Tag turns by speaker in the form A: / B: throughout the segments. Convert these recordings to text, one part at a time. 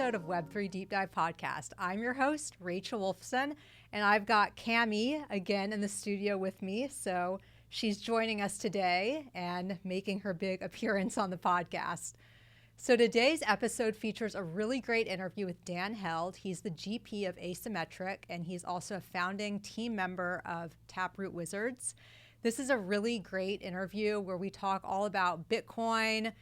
A: episode of Web3 Deep Dive Podcast. I'm your host, Rachel Wolfson, and I've got Cami again in the studio with me. So she's joining us today and making her big appearance on the podcast. So today's episode features a really great interview with Dan Held. He's the GP of Asymmetric, and he's also a founding team member of Taproot Wizards. This is a really great interview where we talk all about Bitcoin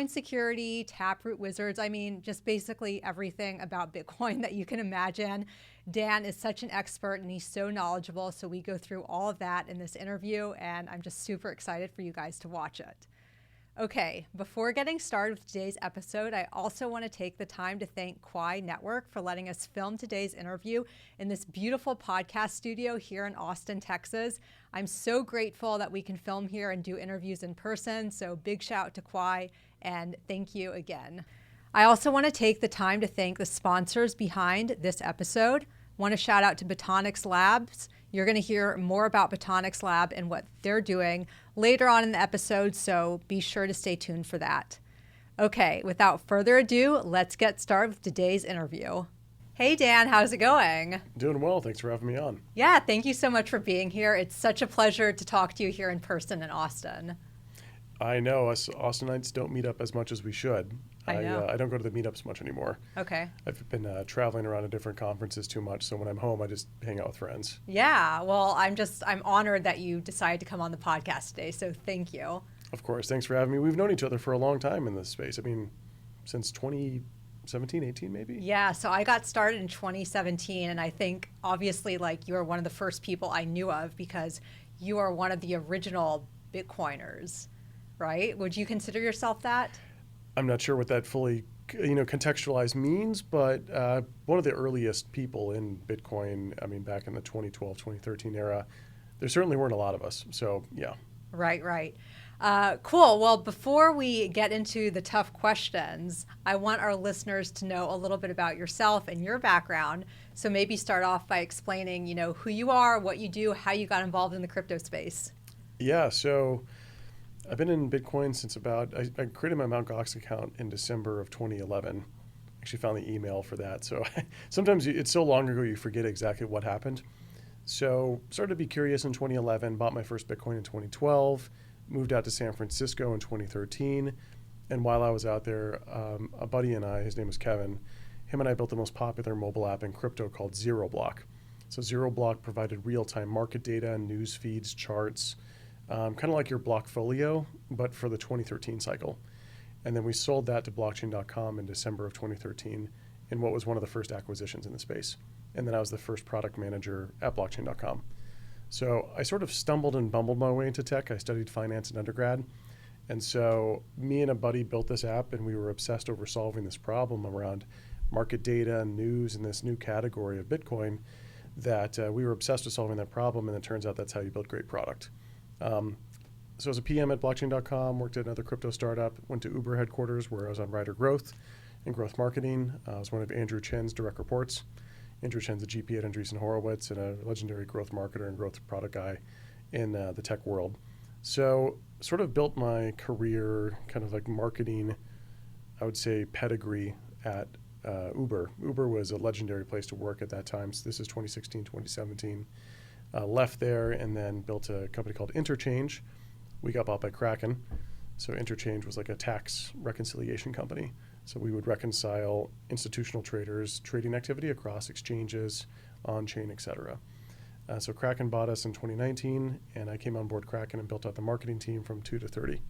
A: security, Taproot Wizards. I mean, just basically everything about Bitcoin that you can imagine. Dan is such an expert and he's so knowledgeable. So we go through all of that in this interview, and I'm just super excited for you guys to watch it. Okay, before getting started with today's episode, I also want to take the time to thank Kwai Network for letting us film today's interview in this beautiful podcast studio here in Austin, Texas. I'm so grateful that we can film here and do interviews in person, so big shout out to Kwai, and thank you again. I also want to take the time to thank the sponsors behind this episode. I want to shout out to Botonics Labs. You're going to hear more about Botonics Lab and what they're doing later on in the episode, so be sure to stay tuned for that. Okay, without further ado, let's get started with today's interview. Hey Dan, how's it going?
B: Doing well, thanks for having me on.
A: Yeah, thank you so much for being here. It's such a pleasure to talk to you here in person in Austin.
B: I know us Austinites don't meet up as much as we should.
A: I know.
B: I don't go to the meetups much anymore.
A: Okay.
B: I've been traveling around to different conferences too much, so when I'm home, I just hang out with friends.
A: Yeah, well, I'm honored that you decided to come on the podcast today, so thank you.
B: Of course, thanks for having me. We've known each other for a long time in this space. I mean, since 2017, 18 maybe?
A: Yeah, so I got started in 2017, and I think obviously like you are one of the first people I knew of because you are one of the original Bitcoiners, right? Would you consider yourself that?
B: I'm not sure what that fully, contextualized means, but one of the earliest people in Bitcoin, I mean, back in the 2012, 2013 era, there certainly weren't a lot of us. So, yeah.
A: Right. Cool. Well, before we get into the tough questions, I want our listeners to know a little bit about yourself and your background. So maybe start off by explaining, who you are, what you do, how you got involved in the crypto space.
B: Yeah, so I've been in Bitcoin since I created my Mt. Gox account in December of 2011. Actually found the email for that. So sometimes it's so long ago you forget exactly what happened. So started to be curious in 2011, bought my first Bitcoin in 2012, moved out to San Francisco in 2013. And while I was out there, a buddy and I, his name was Kevin, him and I built the most popular mobile app in crypto called ZeroBlock. So ZeroBlock provided real-time market data, news feeds, charts, kind of like your Blockfolio, but for the 2013 cycle. And then we sold that to blockchain.com in December of 2013 in what was one of the first acquisitions in the space. And then I was the first product manager at blockchain.com. So I sort of stumbled and bumbled my way into tech. I studied finance in undergrad. And so me and a buddy built this app, and we were obsessed over solving this problem around market data and news and this new category of Bitcoin that we were obsessed with solving that problem. And it turns out that's how you build great product. So as a PM at blockchain.com, worked at another crypto startup, went to Uber headquarters where I was on Rider Growth and growth marketing. I was one of Andrew Chen's direct reports. Andrew Chen's a GP at Andreessen Horowitz and a legendary growth marketer and growth product guy in the tech world. So sort of built my career kind of like marketing, I would say, pedigree at Uber. Uber was a legendary place to work at that time. So this is 2016, 2017. Left there and then built a company called Interchange. We got bought by Kraken. So Interchange was like a tax reconciliation company. So we would reconcile institutional traders' trading activity across exchanges, on-chain, et cetera. So Kraken bought us in 2019, and I came on board Kraken and built out the marketing team from 2 to 30.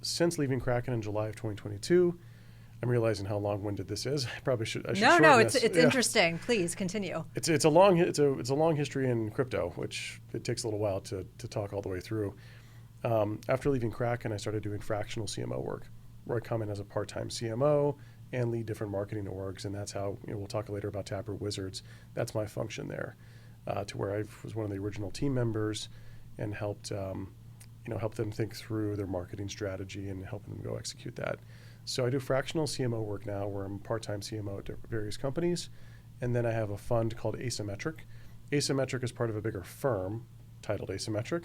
B: Since leaving Kraken in July of 2022, I'm realizing how long-winded this is. I should
A: No, it's interesting. Please continue.
B: It's a long history in crypto, which it takes a little while to talk all the way through. After leaving Kraken, I started doing fractional CMO work, where I come in as a part-time CMO and lead different marketing orgs, and that's how we'll talk later about Taproot Wizards. That's my function there, to where I was one of the original team members and helped them think through their marketing strategy and helping them go execute that. So I do fractional CMO work now where I'm part-time CMO at various companies. And then I have a fund called Asymmetric. Asymmetric is part of a bigger firm titled Asymmetric.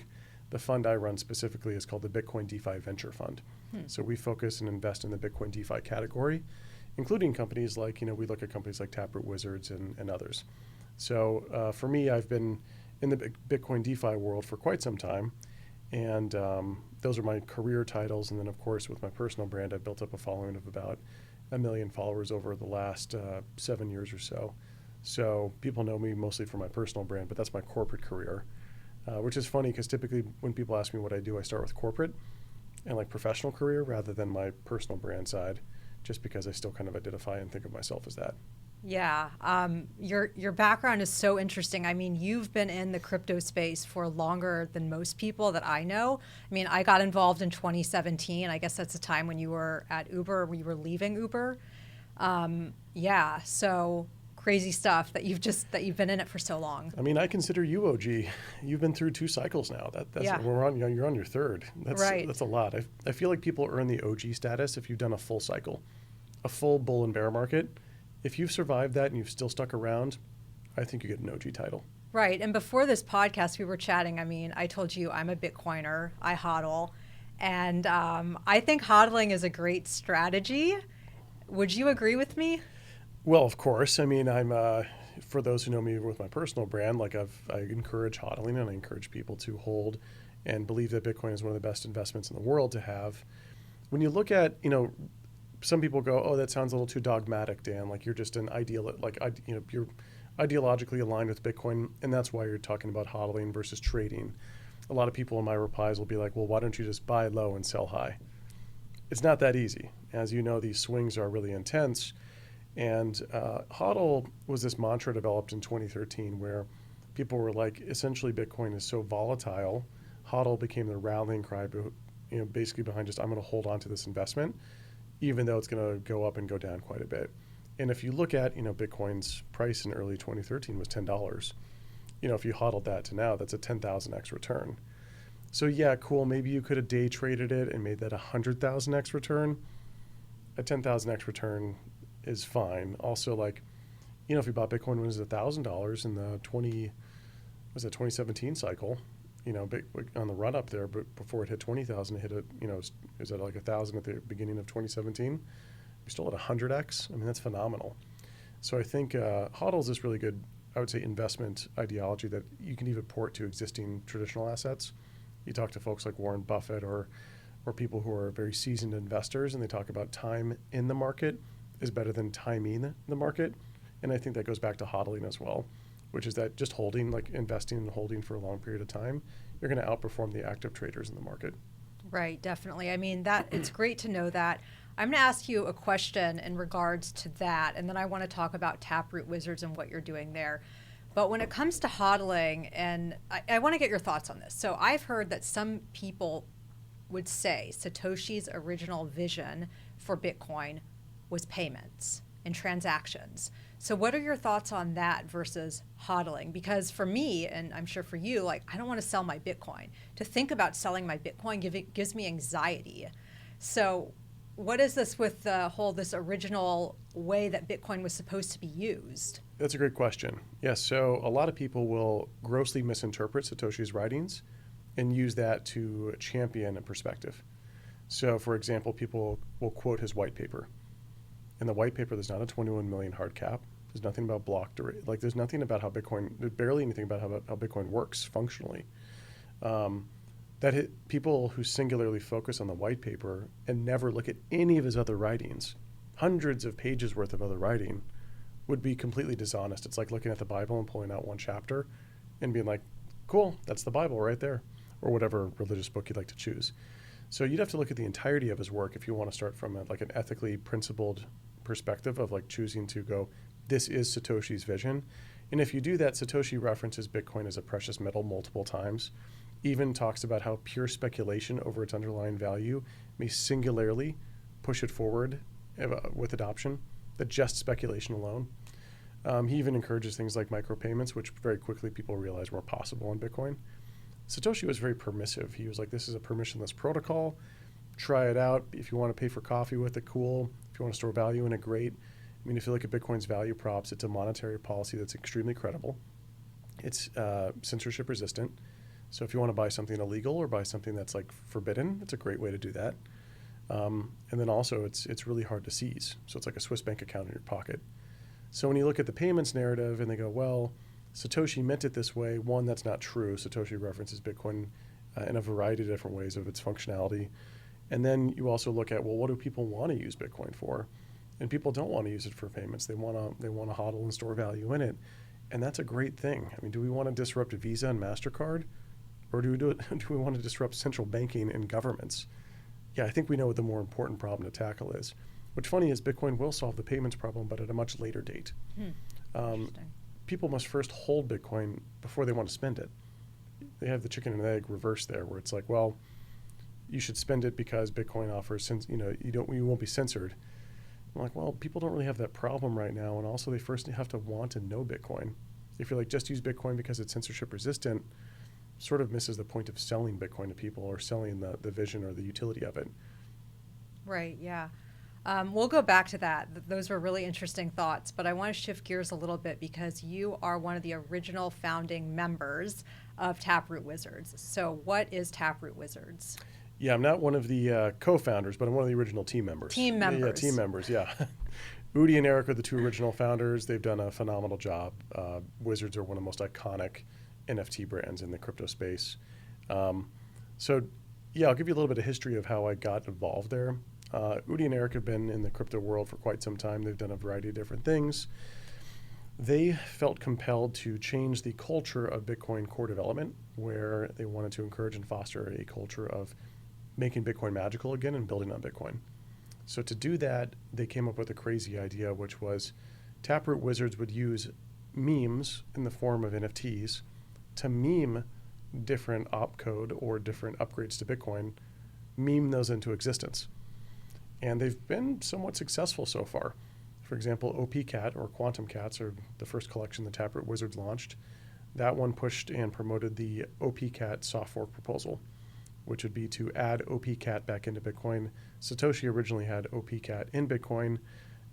B: The fund I run specifically is called the Bitcoin DeFi Venture Fund. So we focus and invest in the Bitcoin DeFi category including companies like, we look at companies like Taproot Wizards and others. So for me, I've been in the Bitcoin DeFi world for quite some time. And those are my career titles. And then, of course, with my personal brand, I've built up a following of about 1 million followers over the last 7 years or so. So people know me mostly for my personal brand, but that's my corporate career, which is funny because typically when people ask me what I do, I start with corporate and like professional career rather than my personal brand side, just because I still kind of identify and think of myself as that.
A: Yeah, your background is so interesting. I mean, you've been in the crypto space for longer than most people that I know. I mean, I got involved in 2017. I guess that's the time when you were at Uber, when you were leaving Uber. Yeah, so crazy stuff that you've been in it for so long.
B: I mean, I consider you OG. You've been through 2 cycles now. That's
A: Yeah.
B: we're on. You're on your 3rd.
A: Right.
B: That's a lot. I feel like people earn the OG status if you've done a full cycle, a full bull and bear market. If you've survived that and you've still stuck around, I think you get an OG title.
A: Right. And before this podcast, we were chatting. I mean, I told you I'm a Bitcoiner. I hodl. And I think hodling is a great strategy. Would you agree with me?
B: Well, of course. I mean, I'm for those who know me with my personal brand, like I encourage hodling and I encourage people to hold and believe that Bitcoin is one of the best investments in the world to have. When you look at, some people go, oh, that sounds a little too dogmatic, Dan. Like you're just an ideal, you're ideologically aligned with Bitcoin, and that's why you're talking about hodling versus trading. A lot of people in my replies will be like, well, why don't you just buy low and sell high? It's not that easy. As you know, these swings are really intense. And hodl was this mantra developed in 2013 where people were like, essentially Bitcoin is so volatile. Hodl became the rallying cry, basically behind just, I'm going to hold on to this investment, even though it's going to go up and go down quite a bit. And if you look at, Bitcoin's price in early 2013 was $10. If you hodled that to now, that's a 10,000x return. So yeah, cool. Maybe you could have day traded it and made that 100,000x return. A 10,000x return is fine. Also, if you bought Bitcoin when it was $1,000 in the 2017 cycle, on the run up there, but before it hit 20,000, it hit is at like 1,000 at the beginning of 2017. We're still at 100x. I mean, that's phenomenal. So I think hodl is this really good, I would say, investment ideology that you can even port to existing traditional assets. You talk to folks like Warren Buffett or people who are very seasoned investors, and they talk about time in the market is better than timing the market. And I think that goes back to hodling as well, which is that just holding, like investing and holding for a long period of time, you're going to outperform the active traders in the market.
A: Right, definitely. I mean, it's great to know that. I'm going to ask you a question in regards to that, and then I want to talk about Taproot Wizards and what you're doing there. But when it comes to hodling, and I want to get your thoughts on this. So I've heard that some people would say Satoshi's original vision for Bitcoin was payments and transactions. So what are your thoughts on that versus hodling? Because for me, and I'm sure for you, I don't want to sell my Bitcoin. To think about selling my Bitcoin gives me anxiety. So what is this with this original way that Bitcoin was supposed to be used?
B: That's a great question. Yes, so a lot of people will grossly misinterpret Satoshi's writings and use that to champion a perspective. So for example, people will quote his white paper. In the white paper, there's not a 21 million hard cap. There's nothing about block duration. There's nothing about how Bitcoin, there's barely anything about how Bitcoin works functionally. People who singularly focus on the white paper and never look at any of his other writings, hundreds of pages worth of other writing, would be completely dishonest. It's like looking at the Bible and pulling out one chapter and being like, cool, that's the Bible right there, or whatever religious book you'd like to choose. So you'd have to look at the entirety of his work if you want to start from an ethically principled perspective of choosing to go, this is Satoshi's vision. And if you do that, Satoshi references Bitcoin as a precious metal multiple times, even talks about how pure speculation over its underlying value may singularly push it forward with adoption, that just speculation alone. He even encourages things like micropayments, which very quickly people realize were possible on Bitcoin. Satoshi was very permissive. He was like, this is a permissionless protocol. Try it out. If you want to pay for coffee with it, cool. If you want to store value in it, great. I mean, if you look at Bitcoin's value props, it's a monetary policy that's extremely credible. It's censorship resistant. So if you want to buy something illegal or buy something that's forbidden, it's a great way to do that. And then also it's really hard to seize. So it's like a Swiss bank account in your pocket. So when you look at the payments narrative and they go, well, Satoshi meant it this way, one, that's not true. Satoshi references Bitcoin in a variety of different ways of its functionality. And then you also look at, well, what do people want to use Bitcoin for? And people don't want to use it for payments. They want to hodl and store value in it. And that's a great thing. I mean, do we want to disrupt Visa and MasterCard? Or do we want to disrupt central banking and governments? Yeah, I think we know what the more important problem to tackle is. What's funny is Bitcoin will solve the payments problem, but at a much later date. People must first hold Bitcoin before they want to spend it. They have the chicken and egg reverse there, where it's like, well, you should spend it because Bitcoin offers, you won't be censored. I'm like, well, people don't really have that problem right now, and also they first have to want and know Bitcoin. If you're like, just use Bitcoin because it's censorship resistant, sort of misses the point of selling Bitcoin to people or selling the vision or the utility of it.
A: Right, yeah. We'll go back to that. Those were really interesting thoughts, but I want to shift gears a little bit because you are one of the original founding members of Taproot Wizards. So what is Taproot Wizards?
B: Yeah, I'm not one of the co-founders, but I'm one of the original team members.
A: Team members.
B: Yeah, team members, yeah. Udi and Eric are the two original founders. They've done a phenomenal job. Wizards are one of the most iconic NFT brands in the crypto space. So, yeah, I'll give you a little bit of history of how I got involved there. Udi and Eric have been in the crypto world for quite some time. They've done a variety of different things. They felt compelled to change the culture of Bitcoin core development, where they wanted to encourage and foster a culture of making Bitcoin magical again and building on Bitcoin. So to do that, they came up with a crazy idea, which was Taproot Wizards would use memes in the form of NFTs to meme different opcode or different upgrades to Bitcoin, meme those into existence. And they've been somewhat successful so far. For example, OPCat or Quantum Cats are the first collection the Taproot Wizards launched. That one pushed and promoted the OPCat soft fork proposal, which would be to add OPCat back into Bitcoin. Satoshi originally had OPCat in Bitcoin,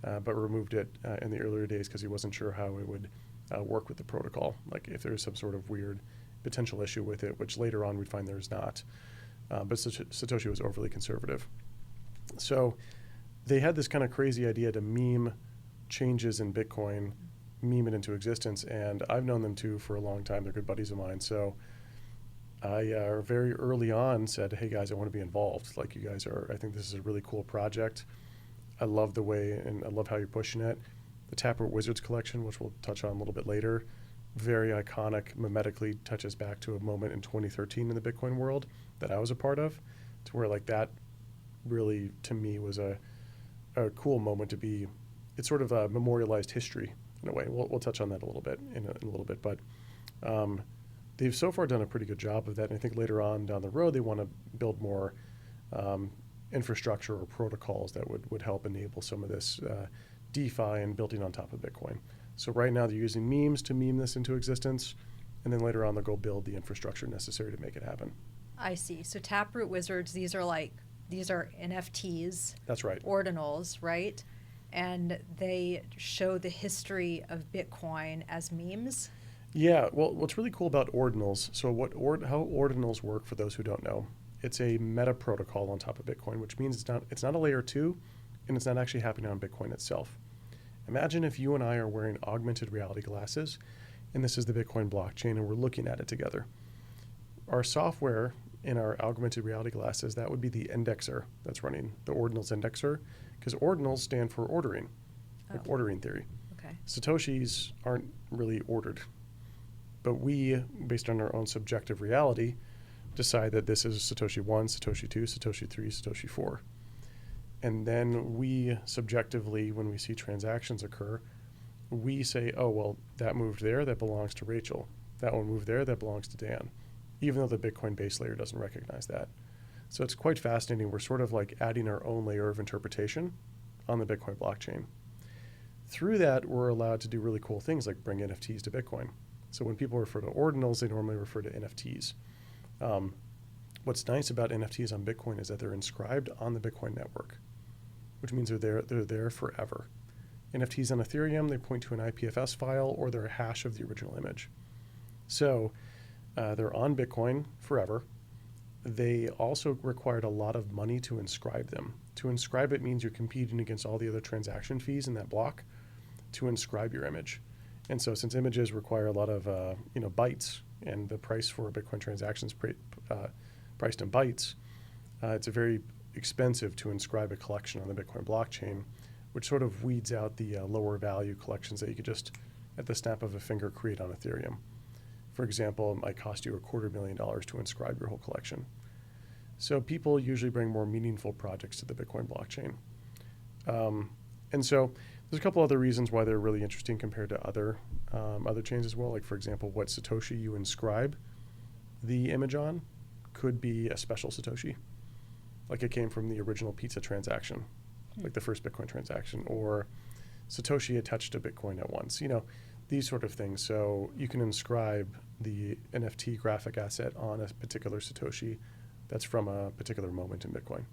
B: but removed it in the earlier days because he wasn't sure how it would work with the protocol, like if there was some sort of weird potential issue with it, which later on we'd find there's not. But Satoshi was overly conservative. So they had this kind of crazy idea to meme changes in Bitcoin, meme it into existence, and I've known them too for a long time. They're good buddies of mine. So I very early on said, hey guys, I want to be involved. Like you guys are, I think this is a really cool project. I love the way, and I love how you're pushing it. The Taproot Wizards collection, which we'll touch on a little bit later, very iconic, mimetically touches back to a moment in 2013 in the Bitcoin world that I was a part of, to where like that really, to me, was a cool moment to be. It's sort of a memorialized history in a way. We'll touch on that a little bit in a little bit, but they've so far done a pretty good job of that. And I think later on down the road, they want to build more infrastructure or protocols that would help enable some of this DeFi and building on top of Bitcoin. So right now they're using memes to meme this into existence, and then later on they'll go build the infrastructure necessary to make it happen.
A: I see. So Taproot Wizards, these are NFTs.
B: That's right.
A: Ordinals, right? And they show the history of Bitcoin as memes. Yeah.
B: Well, what's really cool about ordinals, so how ordinals work for those who don't know, it's a meta protocol on top of Bitcoin, which means it's not a layer 2, and it's not actually happening on Bitcoin itself. Imagine if you and I are wearing augmented reality glasses, and this is the Bitcoin blockchain, and we're looking at it together. Our software in our augmented reality glasses, that would be the indexer that's running, the ordinals indexer, because ordinals stand for ordering, like ordering theory.
A: Okay.
B: Satoshis aren't really ordered, but we, based on our own subjective reality, decide that this is Satoshi 1, Satoshi 2, Satoshi 3, Satoshi 4. And then we subjectively, when we see transactions occur, we say, oh, well, that moved there, that belongs to Rachel. That one moved there, that belongs to Dan, even though the Bitcoin base layer doesn't recognize that. So it's quite fascinating. We're sort of like adding our own layer of interpretation on the Bitcoin blockchain. Through that, we're allowed to do really cool things like bring NFTs to Bitcoin. So when people refer to ordinals, they normally refer to NFTs. What's nice about NFTs on Bitcoin is that they're inscribed on the Bitcoin network, which means they're there forever. NFTs on Ethereum, they point to an IPFS file or they're a hash of the original image. So they're on Bitcoin forever. They also required a lot of money to inscribe them To inscribe it means you're competing against all the other transaction fees in that block to inscribe your image. And so since images require a lot of bytes, and the price for a Bitcoin transaction is priced in bytes, it's a very expensive to inscribe a collection on the Bitcoin blockchain, which sort of weeds out the lower value collections that you could just, at the snap of a finger, create on Ethereum. For example, it might cost you $250,000 to inscribe your whole collection. So people usually bring more meaningful projects to the Bitcoin blockchain. And so there's a couple other reasons why they're really interesting compared to other chains as well. Like, for example, what Satoshi you inscribe the image on could be a special Satoshi. Like it came from the original pizza transaction, like the first Bitcoin transaction, or Satoshi had touched a Bitcoin at once, these sort of things. So you can inscribe the NFT graphic asset on a particular Satoshi that's from a particular moment in Bitcoin.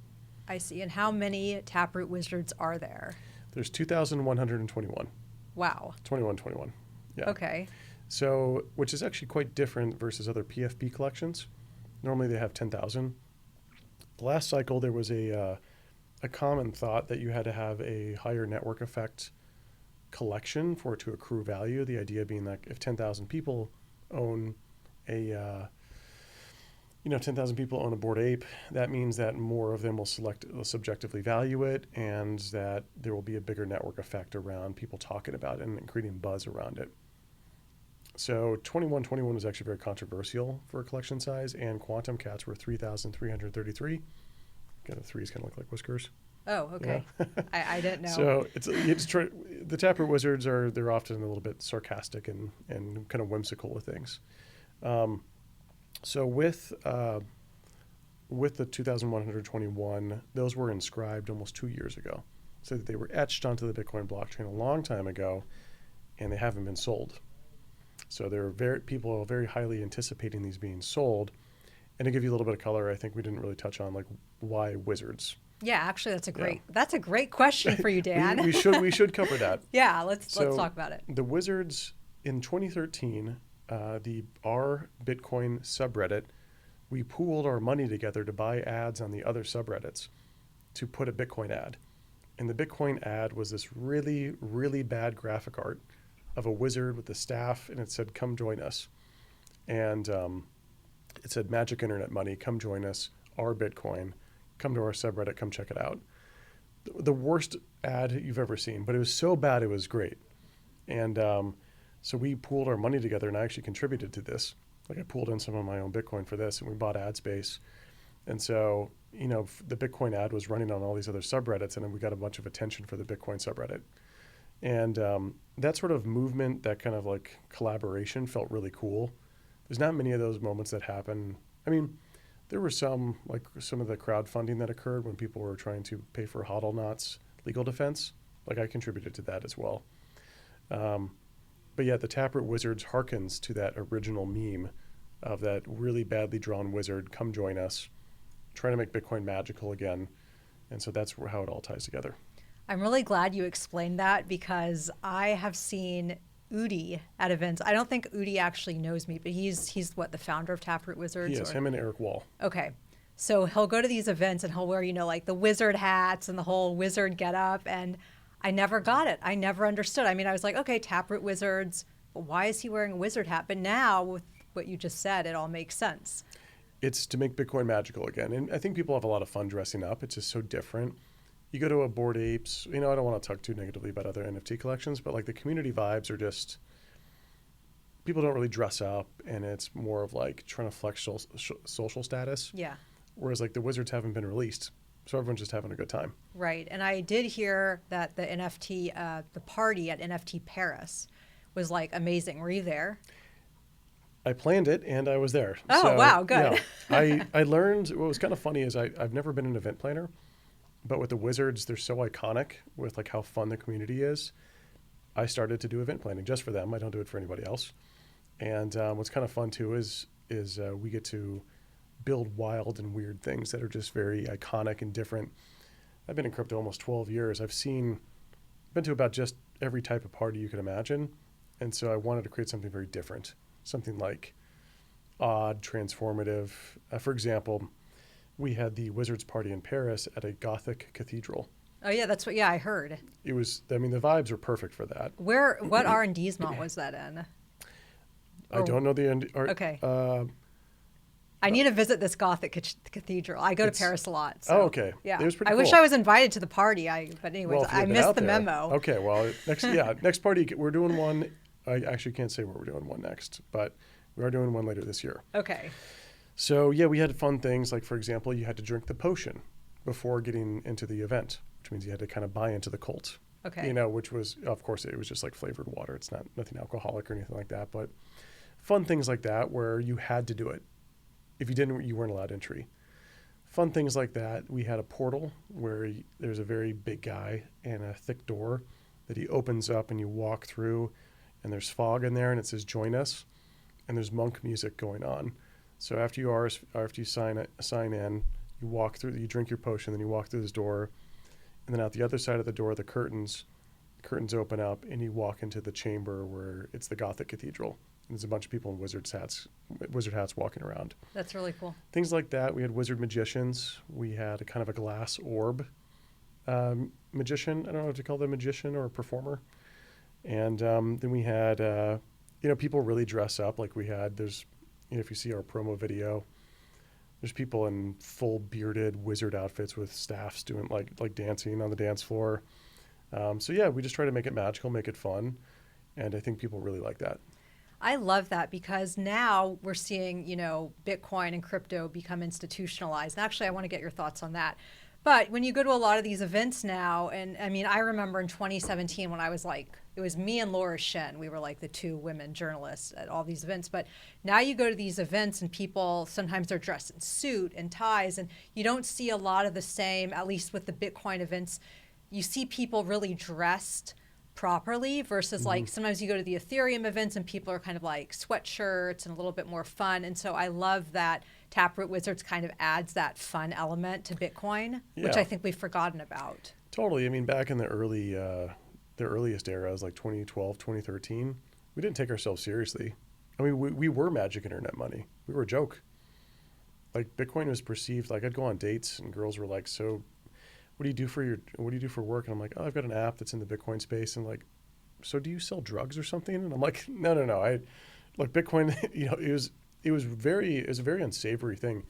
A: I see. And how many Taproot Wizards are there?
B: There's 2,121.
A: Wow.
B: 2121. Yeah.
A: Okay.
B: So, which is actually quite different versus other PFP collections. Normally they have 10,000. The last cycle, there was a common thought that you had to have a higher network effect collection for it to accrue value. The idea being that if 10,000 people own a 10,000 people own a Bored Ape, that means that more of them will subjectively value it, and that there will be a bigger network effect around people talking about it and creating buzz around it. So 2121 was actually very controversial for a collection size, and quantum cats were 3,333. Again, the threes kind of look like whiskers.
A: Oh, okay. I didn't know.
B: So the Taproot Wizards they're often a little bit sarcastic and kind of whimsical with things. So with the 2,121, those were inscribed almost 2 years ago. So they were etched onto the Bitcoin blockchain a long time ago, and they haven't been sold. So people are very highly anticipating these being sold. And to give you a little bit of color, I think we didn't really touch on like why wizards.
A: Yeah, actually, that's a great question for you, Dan.
B: we should cover that.
A: Yeah, let's talk about it.
B: The Wizards in 2013, our Bitcoin subreddit, we pooled our money together to buy ads on the other subreddits to put a Bitcoin ad. And the Bitcoin ad was this really, really bad graphic art of a wizard with a staff, and it said, "Come join us." And it said, "Magic internet money, come join us, our Bitcoin, come to our subreddit, come check it out." The worst ad you've ever seen, but it was so bad it was great. And so we pooled our money together, and I actually contributed to this. Like I pooled in some of my own Bitcoin for this, and we bought ad space. And so, the Bitcoin ad was running on all these other subreddits, and then we got a bunch of attention for the Bitcoin subreddit. And that sort of movement, that kind of like collaboration felt really cool. There's not many of those moments that happen. I mean, there were some of the crowdfunding that occurred when people were trying to pay for hodl knots legal defense. Like I contributed to that as well. But yeah, the Taproot Wizards harkens to that original meme of that really badly drawn wizard, come join us, trying to make Bitcoin magical again. And so that's how it all ties together.
A: I'm really glad you explained that, because I have seen Udi at events. I don't think Udi actually knows me, but he's what, the founder of Taproot Wizards?
B: Yes, him and Eric Wall.
A: Okay. So he'll go to these events and he'll wear, like the wizard hats and the whole wizard getup, and I never got it. I never understood. I mean, I was like, okay, Taproot Wizards, but why is he wearing a wizard hat? But now with what you just said, it all makes sense.
B: It's to make Bitcoin magical again. And I think people have a lot of fun dressing up. It's just so different. You go to a Bored Apes, I don't want to talk too negatively about other NFT collections, but like the community vibes are just, people don't really dress up, and it's more of like trying to flex social status.
A: Yeah.
B: Whereas like the Wizards haven't been released. So everyone's just having a good time.
A: Right. And I did hear that the NFT, the party at NFT Paris was like amazing. Were you there?
B: I planned it and I was there.
A: Oh, so, wow. Good.
B: Yeah, I learned, what was kind of funny is I've never been an event planner, but with the Wizards, they're so iconic with like how fun the community is. I started to do event planning just for them. I don't do it for anybody else. And what's kind of fun too is we get to build wild and weird things that are just very iconic and different. I've been in crypto almost 12 years. I've been to about just every type of party you can imagine. And so I wanted to create something very different, something like odd, transformative. For example, we had the Wizards party in Paris at a Gothic cathedral.
A: Oh yeah, that's what. Yeah, I heard.
B: It was. I mean, the vibes were perfect for that.
A: What arrondissement was that in?
B: I don't know the end.
A: Okay. I need to visit this Gothic cathedral. I go to Paris a lot. So,
B: oh, okay.
A: Yeah.
B: It was pretty
A: I
B: cool.
A: wish I was invited to the party. But anyways,
B: Well, if you
A: I
B: had been
A: missed
B: out
A: the
B: there-
A: memo.
B: Okay, well, next party, we're doing one. I actually can't say where we're doing one next, but we are doing one later this year.
A: Okay.
B: So, yeah, we had fun things. Like, for example, you had to drink the potion before getting into the event, which means you had to kind of buy into the cult.
A: Okay.
B: You know, which was, of course, it was just like flavored water. It's nothing alcoholic or anything like that, but fun things like that where you had to do it. If you didn't, you weren't allowed entry. Fun things like that. We had a portal where there's a very big guy and a thick door that he opens up and you walk through, and there's fog in there and it says join us, and there's monk music going on. So after you sign in, you walk through, you drink your potion, then you walk through this door, and then out the other side of the door, the curtains open up and you walk into the chamber where it's the Gothic cathedral. There's a bunch of people in wizard hats walking around.
A: That's really cool.
B: Things like that. We had wizard magicians. We had a kind of a glass orb magician. I don't know what to call them, magician or a performer. And then we had, people really dress up. Like if you see our promo video, there's people in full bearded wizard outfits with staffs doing like dancing on the dance floor. So yeah, we just try to make it magical, make it fun. And I think people really like that.
A: I love that because now we're seeing, Bitcoin and crypto become institutionalized. And actually, I want to get your thoughts on that. But when you go to a lot of these events now, and I mean, I remember in 2017 when I was it was me and Laura Shen. We were like the two women journalists at all these events. But now you go to these events and people, sometimes they're dressed in suit and ties, and you don't see a lot of the same, at least with the Bitcoin events. You see people really dressed properly versus like sometimes you go to the Ethereum events and people are kind of like sweatshirts and a little bit more fun. And so I love that Taproot Wizards kind of adds that fun element to Bitcoin, which I think we've forgotten about.
B: Totally. I mean, back in the earliest eras, like 2012, 2013, we didn't take ourselves seriously. I mean, we were magic internet money. We were a joke. Like Bitcoin was perceived, like I'd go on dates and girls were like, so what do you do for work? And I'm like, oh, I've got an app that's in the Bitcoin space. And like, so do you sell drugs or something? And I'm like, no. Bitcoin, it was a very unsavory thing.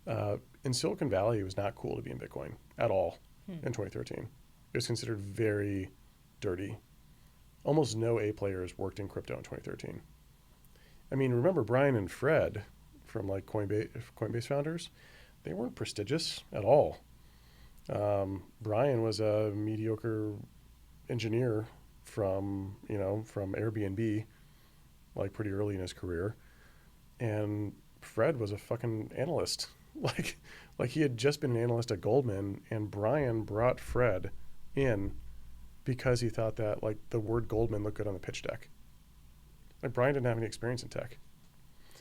B: In Silicon Valley, it was not cool to be in Bitcoin at all in 2013. It was considered very dirty. Almost no A players worked in crypto in 2013. I mean, remember Brian and Fred from like Coinbase founders? They weren't prestigious at all. Brian was a mediocre engineer from Airbnb, like pretty early in his career. And Fred was a fucking analyst. Like he had just been an analyst at Goldman, and Brian brought Fred in because he thought that like the word Goldman looked good on the pitch deck. Like Brian didn't have any experience in tech.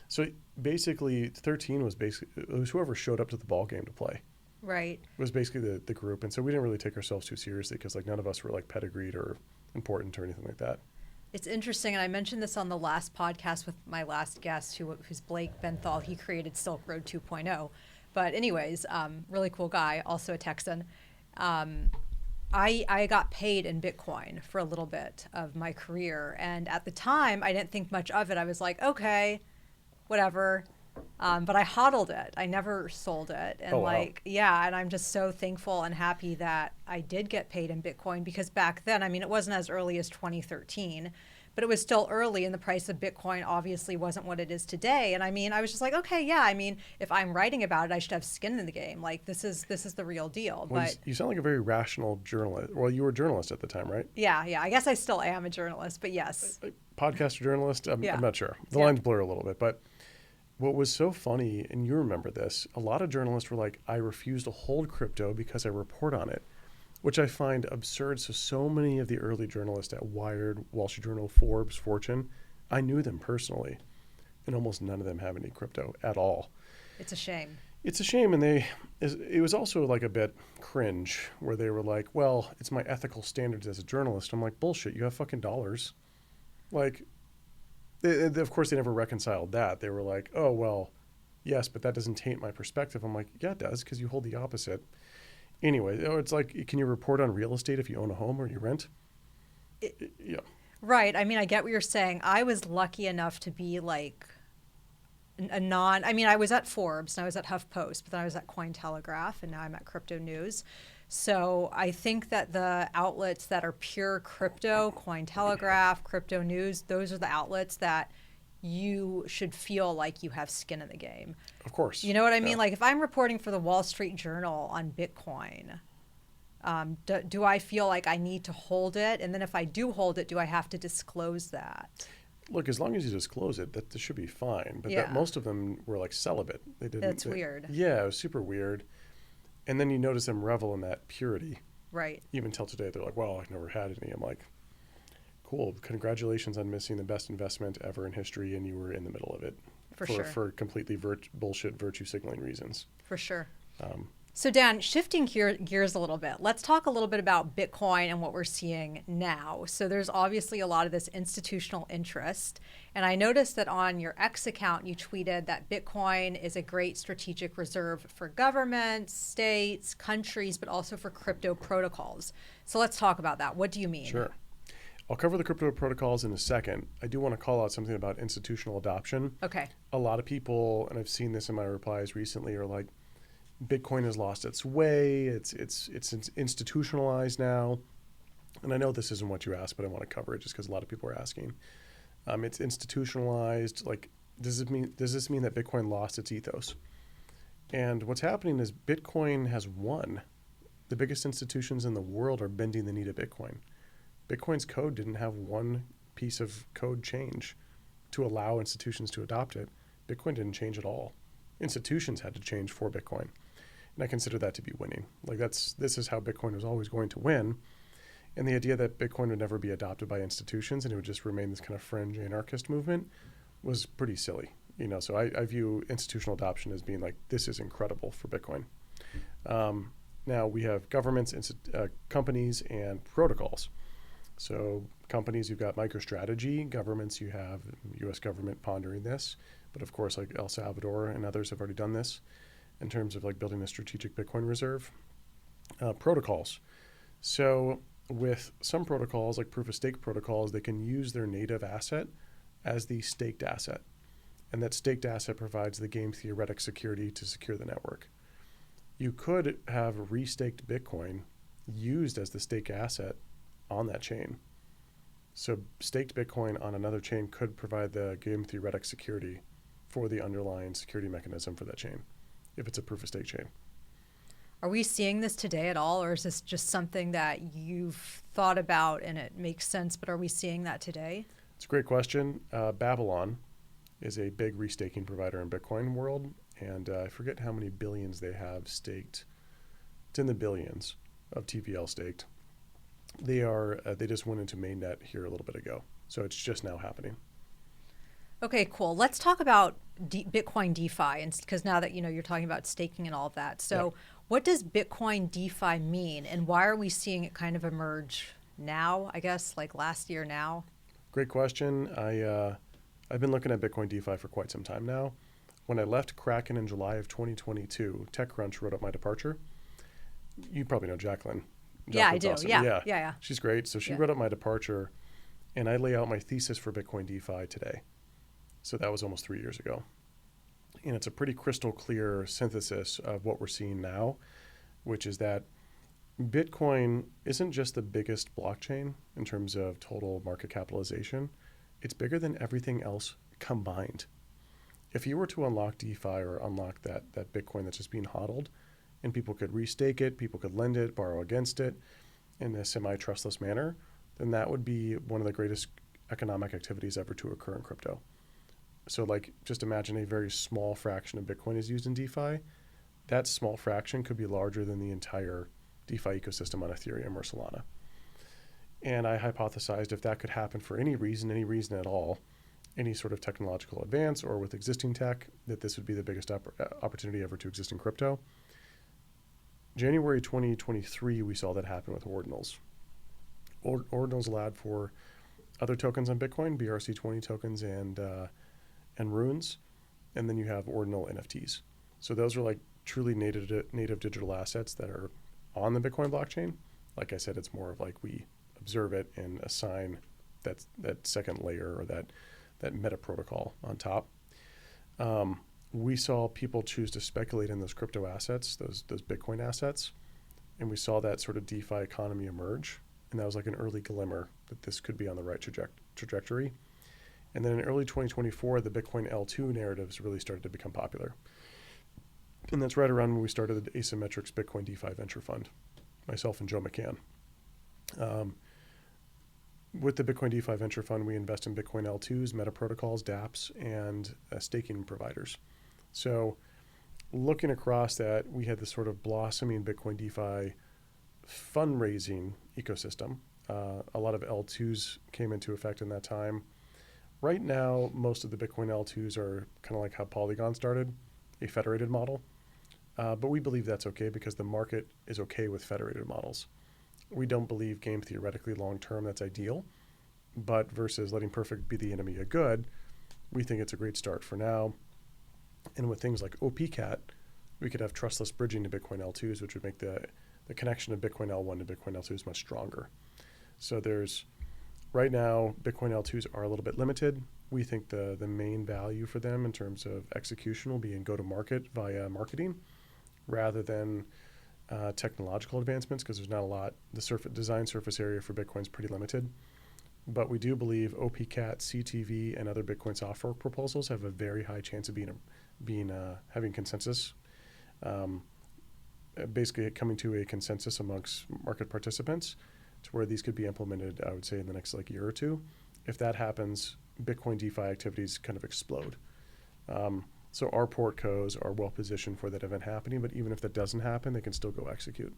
B: So basically 13 was it was whoever showed up to the ball game to play.
A: Right.
B: It was basically the group. And so we didn't really take ourselves too seriously because like none of us were like pedigreed or important or anything like that.
A: It's interesting, and I mentioned this on the last podcast with my last guest, who's Blake Benthal. He created Silk Road 2.0. But anyways, really cool guy, also a Texan. I got paid in Bitcoin for a little bit of my career. And at the time, I didn't think much of it. I was like, okay, whatever. But I hodled it. I never sold it. And and I'm just so thankful and happy that I did get paid in Bitcoin because back then, I mean, it wasn't as early as 2013, but it was still early and the price of Bitcoin obviously wasn't what it is today. And I mean, I was just like, okay, yeah, I mean, if I'm writing about it, I should have skin in the game. Like this is the real deal.
B: Well,
A: but
B: you sound like a very rational journalist. Well, you were a journalist at the time, right?
A: Yeah. I guess I still am a journalist, but yes.
B: Podcaster journalist? I'm not sure. The lines blur a little bit, but what was so funny, and you remember this, a lot of journalists were like, I refuse to hold crypto because I report on it, which I find absurd. So many of the early journalists at Wired, Wall Street Journal, Forbes, Fortune, I knew them personally, and almost none of them have any crypto at all.
A: It's a shame.
B: It's a shame, and it was also like a bit cringe, where they were like, well, it's my ethical standards as a journalist. I'm like, bullshit, you have fucking dollars. Like, of course, they never reconciled that. They were like, oh, well, Yes, but that doesn't taint my perspective. I'm like, yeah, it does, because you hold the opposite. Anyway, it's like, can you report on real estate if you own a home or you rent? Yeah.
A: Right. I mean, I get what you're saying. I was lucky enough to be like I mean, I was at Forbes and I was at HuffPost, but then I was at Cointelegraph and now I'm at Crypto News. So I think that the outlets that are pure crypto, Cointelegraph, Crypto News, those are the outlets that you should feel like you have skin in the game.
B: Of course.
A: You know what I mean?
B: Yeah.
A: Like if I'm reporting for the Wall Street Journal on Bitcoin, do I feel like I need to hold it? And then if I do hold it, do I have to disclose that?
B: Look, as long as you disclose it, that should be fine. But
A: Yeah.
B: most of them were like celibate. They didn't.
A: That's weird.
B: Yeah, it was super weird. And then you notice them revel in that purity.
A: Right.
B: Even till today, they're like, "Well, I've never had any." I'm like, "Cool, congratulations on missing the best investment ever in history, and you were in the middle of it
A: For sure.
B: for completely bullshit virtue signaling reasons."
A: For sure.
B: Um,
A: So Dan, shifting gears a little bit, let's talk a little bit about Bitcoin and what we're seeing now. So there's obviously a lot of this institutional interest. And I noticed that on your X account, you tweeted that Bitcoin is a great strategic reserve for governments, states, countries, but also for crypto protocols. So let's talk about that. What do you mean?
B: Sure. I'll cover the crypto protocols in a second. I do want to call out something about institutional adoption.
A: Okay.
B: A lot of people, and I've seen this in my replies recently, are like, Bitcoin has lost its way. It's institutionalized now. And I know this isn't what you asked, but I want to cover it just because a lot of people are asking. It's institutionalized. Like, does this mean that Bitcoin lost its ethos? And what's happening is Bitcoin has won. The biggest institutions in the world are bending the knee to Bitcoin. Bitcoin's code didn't have one piece of code change to allow institutions to adopt it. Bitcoin didn't change at all. Institutions had to change for Bitcoin. And I consider that to be winning. Like this is how Bitcoin was always going to win. And the idea that Bitcoin would never be adopted by institutions and it would just remain this kind of fringe anarchist movement was pretty silly. So I view institutional adoption as being like, this is incredible for Bitcoin. Now we have governments, companies, and protocols. So companies, you've got MicroStrategy. Governments, you have U.S. government pondering this. But of course, like El Salvador and others have already done this in terms of like building a strategic Bitcoin reserve. Protocols. So with some protocols, like proof of stake protocols, they can use their native asset as the staked asset. And that staked asset provides the game theoretic security to secure the network. You could have restaked Bitcoin used as the stake asset on that chain. So staked Bitcoin on another chain could provide the game theoretic security for the underlying security mechanism for that chain, if it's a proof of stake chain.
A: Are we seeing this today at all, or is this just something that you've thought about and it makes sense, but are we seeing that today?
B: It's a great question. Babylon is a big restaking provider in Bitcoin world, and I forget how many billions they have staked. It's in the billions of TVL staked. They just went into mainnet here a little bit ago, so it's just now happening.
A: Okay, cool. Let's talk about Bitcoin DeFi, and because now that you're talking about staking and all of that. So, What does Bitcoin DeFi mean, and why are we seeing it kind of emerge now? I guess like last year now.
B: Great question. I've been looking at Bitcoin DeFi for quite some time now. When I left Kraken in July of 2022, TechCrunch wrote up my departure. You probably know Jacqueline.
A: Yeah, I do.
B: Awesome.
A: Yeah.
B: She's great. So she wrote up my departure, and I lay out my thesis for Bitcoin DeFi today. So that was almost 3 years ago. And it's a pretty crystal clear synthesis of what we're seeing now, which is that Bitcoin isn't just the biggest blockchain in terms of total market capitalization. It's bigger than everything else combined. If you were to unlock DeFi or unlock that Bitcoin that's just being hodled, and people could restake it, people could lend it, borrow against it in a semi-trustless manner, then that would be one of the greatest economic activities ever to occur in crypto. So like, just imagine a very small fraction of Bitcoin is used in DeFi. That small fraction could be larger than the entire DeFi ecosystem on Ethereum or Solana. And I hypothesized if that could happen for any reason at all, any sort of technological advance or with existing tech, that this would be the biggest opportunity ever to exist in crypto. January 2023, we saw that happen with ordinals. Ordinals allowed for other tokens on Bitcoin, BRC20 tokens and runes, and then you have ordinal NFTs. So those are like truly native digital assets that are on the Bitcoin blockchain. Like I said, it's more of like we observe it and assign that second layer or that meta protocol on top. We saw people choose to speculate in those crypto assets, those Bitcoin assets, and we saw that sort of DeFi economy emerge. And that was like an early glimmer that this could be on the right trajectory. And then in early 2024, the Bitcoin L2 narratives really started to become popular. And that's right around when we started the Asymmetric's Bitcoin DeFi venture fund, myself and Joe McCann. With the Bitcoin DeFi venture fund, we invest in Bitcoin L2s, meta protocols, dApps, and staking providers. So looking across that, we had this sort of blossoming Bitcoin DeFi fundraising ecosystem. A lot of L2s came into effect in that time. Right now, most of the Bitcoin L2s are kind of like how Polygon started, a federated model. But we believe that's okay because the market is okay with federated models. We don't believe game theoretically long-term that's ideal, but versus letting perfect be the enemy of good, we think it's a great start for now. And with things like OPCat, we could have trustless bridging to Bitcoin L2s, which would make the connection of Bitcoin L1 to Bitcoin L2s much stronger. So right now, Bitcoin L2s are a little bit limited. We think the main value for them in terms of execution will be in go-to-market via marketing rather than technological advancements because there's not a lot. The design surface area for Bitcoin is pretty limited. But we do believe OPCat, CTV, and other Bitcoin software proposals have a very high chance of having consensus, basically coming to a consensus amongst market participants to where these could be implemented, I would say, in the next year or two. If that happens, Bitcoin DeFi activities kind of explode. So our portcos are well positioned for that event happening, but even if that doesn't happen, they can still go execute.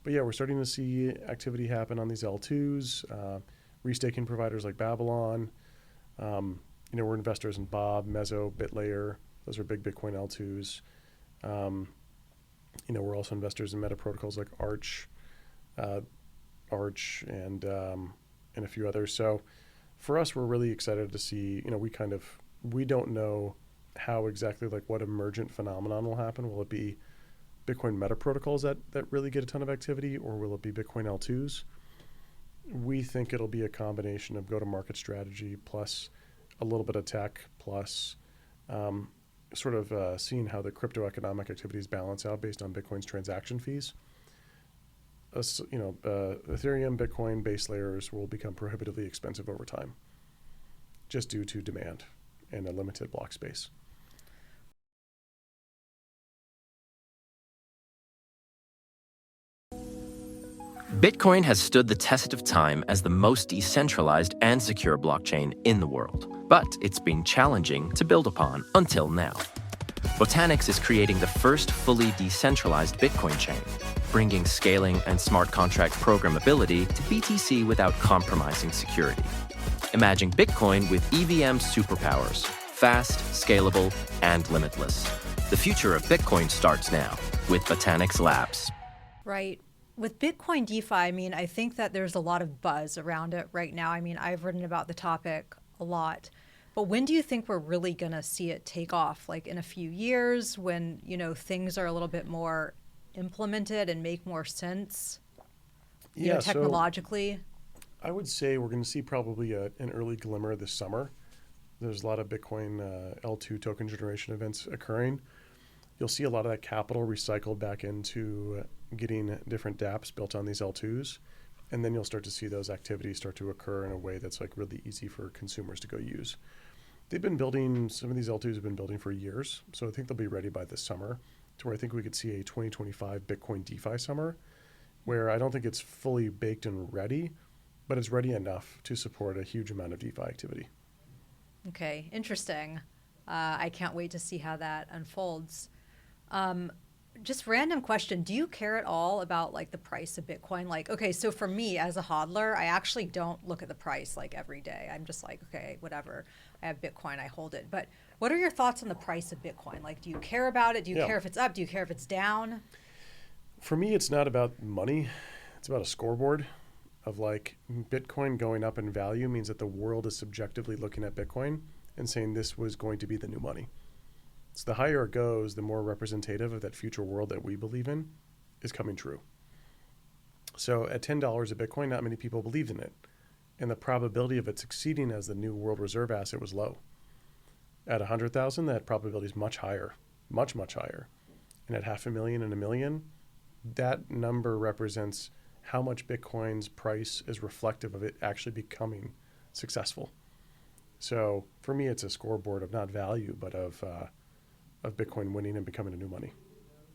B: But yeah, we're starting to see activity happen on these L2s, restaking providers like Babylon. We're investors in Bob, Mezzo, BitLayer. Those are big Bitcoin L2s. We're also investors in meta protocols like Arch, and a few others. So for us, we're really excited to see, we don't know how exactly what emergent phenomenon will happen. Will it be Bitcoin meta protocols that really get a ton of activity, or will it be Bitcoin L2s? We think it'll be a combination of go-to-market strategy plus a little bit of tech plus seeing how the crypto economic activities balance out based on Bitcoin's transaction fees. Ethereum, Bitcoin base layers will become prohibitively expensive over time just due to demand and a limited block space.
C: Bitcoin has stood the test of time as the most decentralized and secure blockchain in the world, but it's been challenging to build upon until now. Botanix is creating the first fully decentralized Bitcoin chain, bringing scaling and smart contract programmability to BTC without compromising security. Imagine Bitcoin with EVM superpowers, fast, scalable, and limitless. The future of Bitcoin starts now with Botanix Labs.
A: Right. With Bitcoin DeFi, I think that there's a lot of buzz around it right now. I've written about the topic a lot. But when do you think we're really going to see it take off? In a few years when, things are a little bit more implemented and make more sense, technologically?
B: So I would say we're going to see probably an early glimmer this summer. There's a lot of Bitcoin L2 token generation events occurring. You'll see a lot of that capital recycled back into getting different dApps built on these L2s. And then you'll start to see those activities start to occur in a way that's really easy for consumers to go use. They've been building, some of these L2s have been building for years. So I think they'll be ready by this summer to where I think we could see a 2025 Bitcoin DeFi summer where I don't think it's fully baked and ready, but it's ready enough to support a huge amount of DeFi activity.
A: Okay, interesting. I can't wait to see how that unfolds. Just random question. Do you care at all about the price of Bitcoin? Okay, so for me as a hodler, I actually don't look at the price every day. I'm just okay, whatever. I have Bitcoin, I hold it. But what are your thoughts on the price of Bitcoin? Do you care about it? Do you care if it's up? Do you care if it's down?
B: For me, it's not about money. It's about a scoreboard of Bitcoin going up in value means that the world is subjectively looking at Bitcoin and saying this was going to be the new money. So the higher it goes, the more representative of that future world that we believe in is coming true. So at $10 a Bitcoin, not many people believed in it. And the probability of it succeeding as the new world reserve asset was low. At 100,000, that probability is much higher, much, much higher. And at 500,000 and 1 million, that number represents how much Bitcoin's price is reflective of it actually becoming successful. So for me, it's a scoreboard of not value, but of Bitcoin winning and becoming a new money.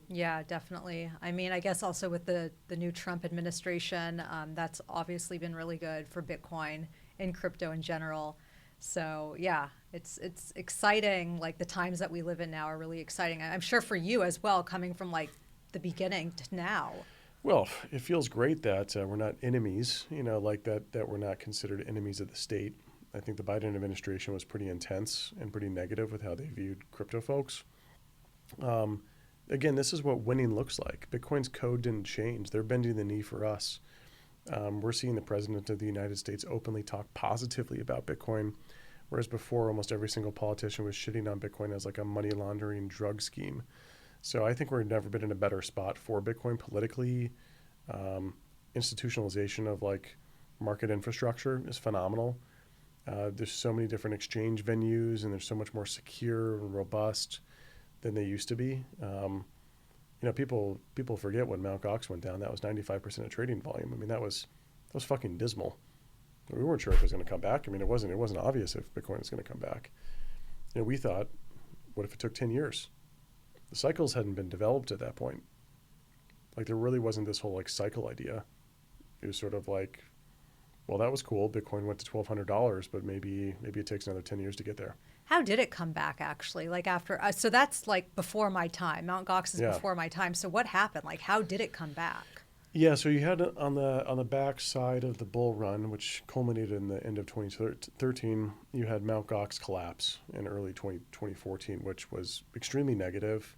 A: Yeah, definitely. I mean, I guess also with the new Trump administration, that's obviously been really good for Bitcoin and crypto in general. So yeah, it's exciting. Like the times that we live in now are really exciting. I'm sure for you as well, coming from like the beginning to now.
B: Well, it feels great that we're not enemies, like that we're not considered enemies of the state. I think the Biden administration was pretty intense and pretty negative with how they viewed crypto folks. Again, this is what winning looks like. Bitcoin's code didn't change. They're bending the knee for us. We're seeing the president of the United States openly talk positively about Bitcoin, whereas before almost every single politician was shitting on Bitcoin as like a money laundering drug scheme. So I think we've never been in a better spot for Bitcoin politically. Institutionalization of like market infrastructure is phenomenal. There's so many different exchange venues, and they're so much more secure and robust than they used to be. People forget when Mt. Gox went down. That was 95% of trading volume. I mean, that was fucking dismal. We weren't sure if it was going to come back. I mean, it wasn't obvious if Bitcoin was going to come back. We thought, what if it took 10 years? The cycles hadn't been developed at that point. Like there really wasn't this whole like cycle idea. It was sort of like, well, that was cool. Bitcoin went to $1,200, but maybe it takes another 10 years to get there.
A: How did it come back actually? Like after, so that's like before my time. Mt. Gox is before my time. So what happened? Like how did it come back?
B: Yeah, so you had on the back side of the bull run, which culminated in the end of 2013, you had Mt. Gox collapse in early 2014, which was extremely negative.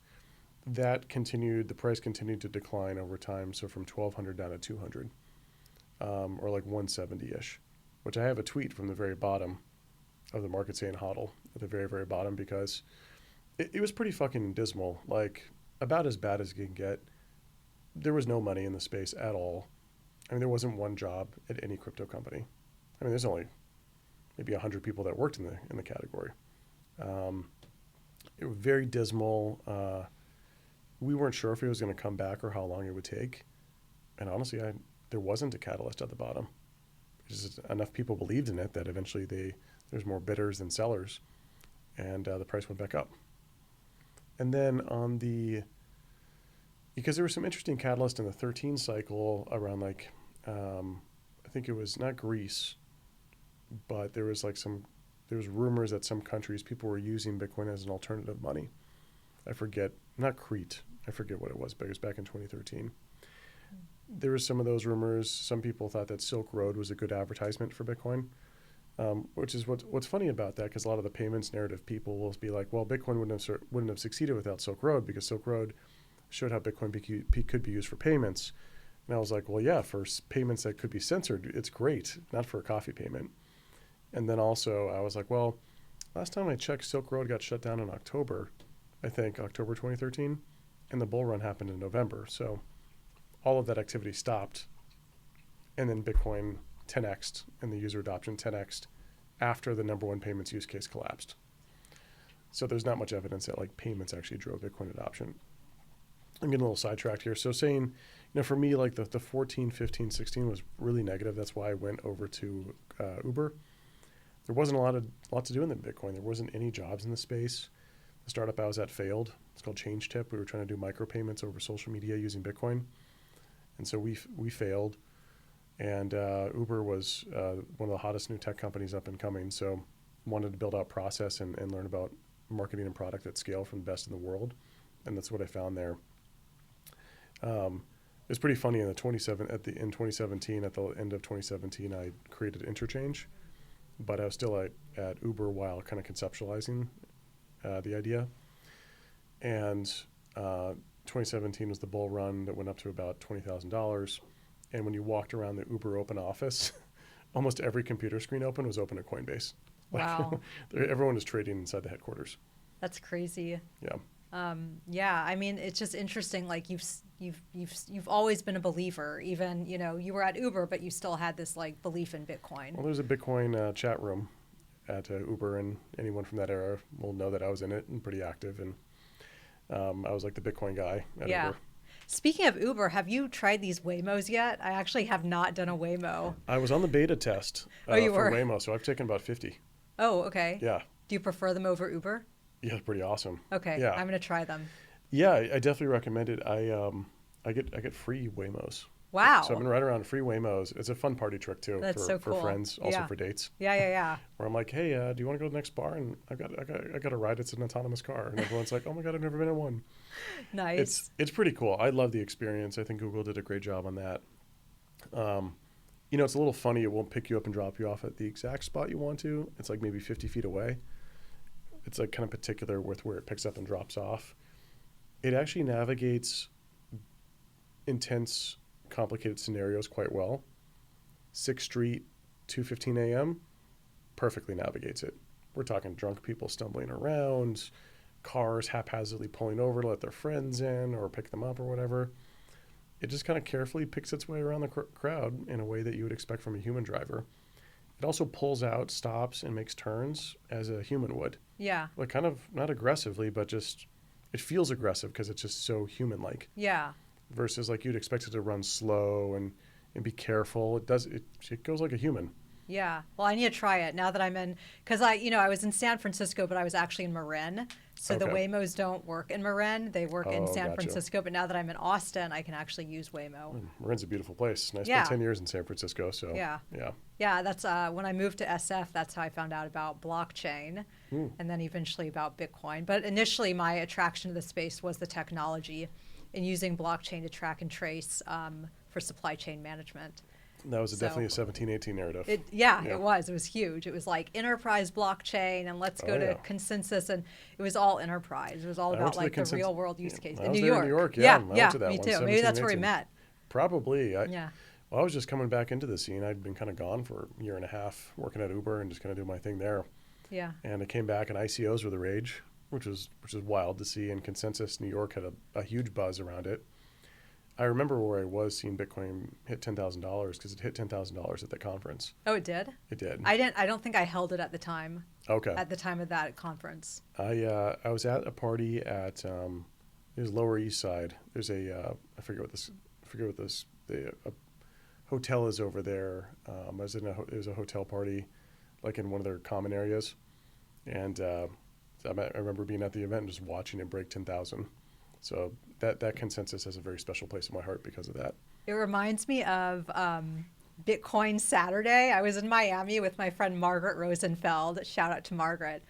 B: That continued, the price continued to decline over time. So from 1,200 down to 200, or like 170-ish, which I have a tweet from the very bottom of the market saying hodl at the very, very bottom, because it was pretty fucking dismal, like about as bad as you can get. There was no money in the space at all. I mean, there wasn't one job at any crypto company. I mean, there's only maybe 100 people that worked in the category. It was very dismal. We weren't sure if it was going to come back or how long it would take. And honestly, there wasn't a catalyst at the bottom. Just enough people believed in it that eventually there's more bidders than sellers, and the price went back up. And then because there was some interesting catalyst in the 13 cycle around like, I think it was not Greece, but there was rumors that some countries, people were using Bitcoin as an alternative money. I forget, not Crete, I forget what it was, but it was back in 2013. There was some of those rumors. Some people thought that Silk Road was a good advertisement for Bitcoin, which is what's funny about that, because a lot of the payments narrative people will be like, well, Bitcoin wouldn't have succeeded without Silk Road, because Silk Road showed how Bitcoin could be used for payments. And I was like, well, yeah, for payments that could be censored, it's great, not for a coffee payment. And then also I was like, well, last time I checked, Silk Road got shut down in October, I think October 2013, and the bull run happened in November. So all of that activity stopped, and then Bitcoin 10x'd and the user adoption 10x'd after the number one payments use case collapsed. So there's not much evidence that like payments actually drove Bitcoin adoption. I'm getting a little sidetracked here. So saying, for me, like the 14, 15, 16 was really negative. That's why I went over to Uber. There wasn't a lot to do in the Bitcoin. There wasn't any jobs in the space. The startup I was at failed. It's called ChangeTip. We were trying to do micropayments over social media using Bitcoin. And so we failed. And Uber was one of the hottest new tech companies up and coming. So wanted to build out process and learn about marketing and product at scale from the best in the world. And that's what I found there. It was pretty funny in 2017, at the end of 2017, I created Interchange, but I was still at Uber while kind of conceptualizing the idea. And 2017 was the bull run that went up to about $20,000. And when you walked around the Uber open office, almost every computer screen open was open at Coinbase.
A: Wow.
B: Everyone was trading inside the headquarters.
A: That's crazy.
B: Yeah.
A: Yeah, I mean, it's just interesting. Like you've always been a believer. Even you were at Uber, but you still had this like belief in Bitcoin.
B: Well, there's a Bitcoin chat room at Uber, and anyone from that era will know that I was in it and pretty active. And I was like the Bitcoin guy at Uber.
A: Speaking of Uber, have you tried these Waymos yet? I actually have not done a Waymo.
B: I was on the beta test
A: Oh, you
B: for
A: were?
B: Waymo, so I've taken about 50.
A: Oh, okay.
B: Yeah.
A: Do you prefer them over Uber?
B: Yeah, pretty awesome.
A: Okay.
B: Yeah.
A: I'm gonna try them.
B: Yeah, I definitely recommend it. I get free Waymos.
A: Wow.
B: So I've been riding around free Waymos. It's a fun party trick too.
A: That's so cool.
B: For friends, also
A: Yeah.
B: for dates.
A: Yeah.
B: Where I'm like, hey, do you want to go to the next bar? And I got a ride. It's an autonomous car, and everyone's like, oh my god, I've never been in one.
A: Nice.
B: It's pretty cool. I love the experience. I think Google did a great job on that. It's a little funny. It won't pick you up and drop you off at the exact spot you want to. It's like maybe 50 feet away. It's like kind of particular with where it picks up and drops off. It actually navigates intense, complicated scenarios quite well. 6th Street, 2:15 a.m., perfectly navigates it. We're talking drunk people stumbling around, cars haphazardly pulling over to let their friends in or pick them up or whatever. It just kind of carefully picks its way around the crowd in a way that you would expect from a human driver. It also pulls out, stops, and makes turns as a human would.
A: Yeah.
B: Like kind of not aggressively, but just it feels aggressive because it's just so human-like.
A: Yeah.
B: Versus like you'd expect it to run slow and be careful. It goes like a human.
A: Yeah. Well, I need to try it now that I'm in, because I was in San Francisco, but I was actually in Marin. So the
B: Okay.
A: Waymos don't work in Marin. They work in San
B: Gotcha.
A: Francisco. But now that I'm in Austin, I can actually use Waymo.
B: Marin's a beautiful place. And I
A: Yeah.
B: spent 10 years in San Francisco. So
A: Yeah.
B: yeah.
A: Yeah, that's when I moved to SF, that's how I found out about blockchain and then eventually about Bitcoin. But initially, my attraction to the space was the technology and using blockchain to track and trace for supply chain management.
B: That was definitely a 1718 narrative.
A: Yeah, it was. It was huge. It was like enterprise blockchain and let's go to consensus. And it was all enterprise. It was all about like the real world use case.
B: I
A: In
B: was
A: New
B: there
A: York.
B: in New York, yeah. I went to that
A: me
B: one,
A: too. Maybe that's where we
B: 1718.
A: met.
B: Probably.
A: Yeah.
B: Well, I was just coming back into the scene. I'd been kind of gone for a year and a half working at Uber and just kind of doing my thing there.
A: Yeah.
B: And I came back and ICOs were the rage, which was wild to see. And Consensus New York had a huge buzz around it. I remember where I was seeing Bitcoin hit $10,000 because it hit $10,000 at that conference.
A: Oh, it did?
B: It did.
A: I don't think I held it at the time.
B: Okay.
A: At the time of that conference.
B: I was at a party at it was Lower East Side. There's a the hotel is over there. I was it was a hotel party, like in one of their common areas, and I remember being at the event and just watching it break 10,000. So that Consensus has a very special place in my heart because of that.
A: It reminds me of Bitcoin Saturday. I was in Miami with my friend Margaret Rosenfeld. Shout out to Margaret.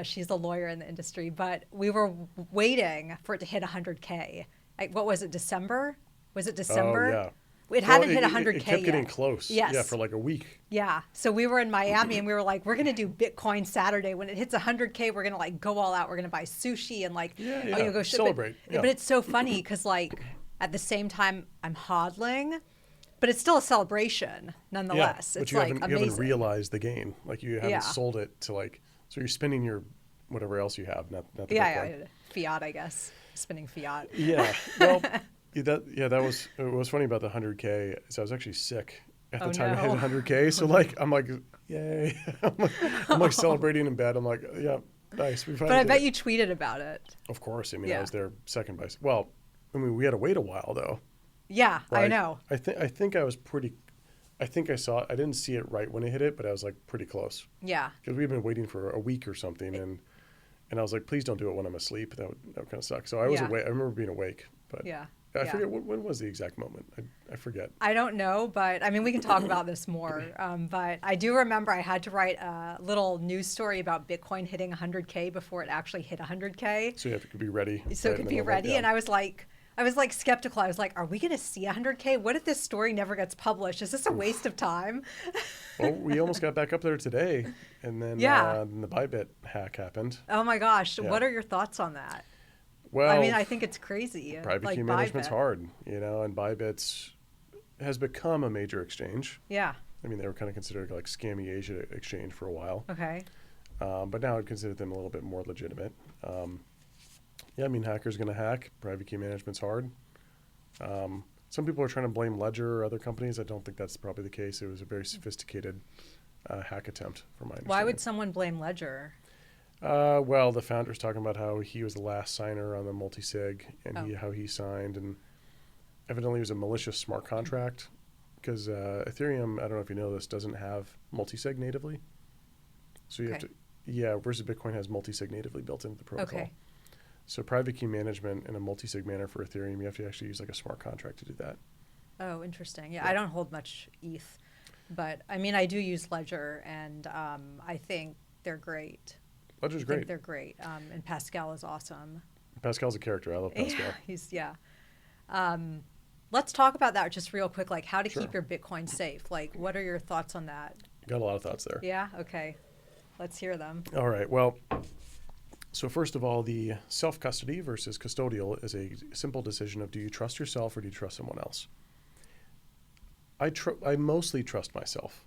A: She's a lawyer in the industry. But we were waiting for it to hit 100K. What was it, December? Was it December?
B: Oh, yeah.
A: It hadn't hit 100K
B: It kept getting
A: yet.
B: close.
A: Yes.
B: Yeah, for like a week.
A: Yeah. So we were in Miami and we were like, we're going to do Bitcoin Saturday. When it hits 100K, we're going to like go all out. We're going to buy sushi and like, go
B: celebrate.
A: But it's so funny because like at the same time I'm hodling, but it's still a celebration nonetheless.
B: Yeah, but
A: it's
B: you
A: like
B: haven't
A: amazing.
B: realized the gain. Like you haven't sold it to like, so you're spending your whatever else you have, not the Bitcoin.
A: Fiat, I guess. Spinning fiat.
B: Yeah. Well, that was what was funny about the 100K is I was actually sick at the time I hit 100K. So like I'm like, yay! I'm like celebrating in bed. I'm like, yeah, nice.
A: But I bet you tweeted about it.
B: Of course. I mean, I was there second by. Well, I mean, we had to wait a while though.
A: Yeah,
B: Like,
A: I know.
B: I think I was pretty. I think I saw it. I didn't see it right when it hit it, but I was like pretty close.
A: Yeah.
B: Because we've been waiting for a week or something, and I was like, please don't do it when I'm asleep. That would kind of suck. So I was awake. I remember being awake, but I forget when was the exact moment. I forget.
A: I don't know, but I mean, we can talk about this more. But I do remember I had to write a little news story about Bitcoin hitting 100K before it actually hit 100K.
B: So you have to be ready.
A: So it could be ready, and I was like skeptical. I was like, are we going to see 100K? What if this story never gets published? Is this a waste of time?
B: Well, we almost got back up there today, and then then the Bybit hack happened.
A: Oh my gosh. Yeah. What are your thoughts on that?
B: Well,
A: I mean, I think it's crazy.
B: Private key management's hard, and Bybit has become a major exchange.
A: Yeah.
B: I mean, they were kind of considered like scammy Asia exchange for a while.
A: Okay.
B: But now I'd consider them a little bit more legitimate. Yeah, I mean, hackers going to hack. Private key management's hard. Some people are trying to blame Ledger or other companies. I don't think that's probably the case. It was a very sophisticated hack attempt, from my understanding.
A: Why would someone blame Ledger?
B: Well, the founder's talking about how he was the last signer on the multi-sig and how he signed. And evidently it was a malicious smart contract because Ethereum, I don't know if you know this, doesn't have multi-sig natively. So you have to, versus Bitcoin has multi-sig natively built into the protocol.
A: Okay.
B: So private key management in a multi-sig manner for Ethereum, you have to actually use like a smart contract to do that.
A: Oh, interesting. Yeah, I don't hold much ETH, but I mean, I do use Ledger, and I think they're great.
B: Ledger's
A: I
B: great.
A: think they're great, and Pascal is awesome.
B: Pascal's a character. I love Pascal.
A: Let's talk about that just real quick, like how to keep your Bitcoin safe. Like, what are your thoughts on that?
B: Got a lot of thoughts there.
A: Yeah? Okay. Let's hear them.
B: All right. Well, so first of all, the self-custody versus custodial is a simple decision of do you trust yourself or do you trust someone else? I mostly trust myself.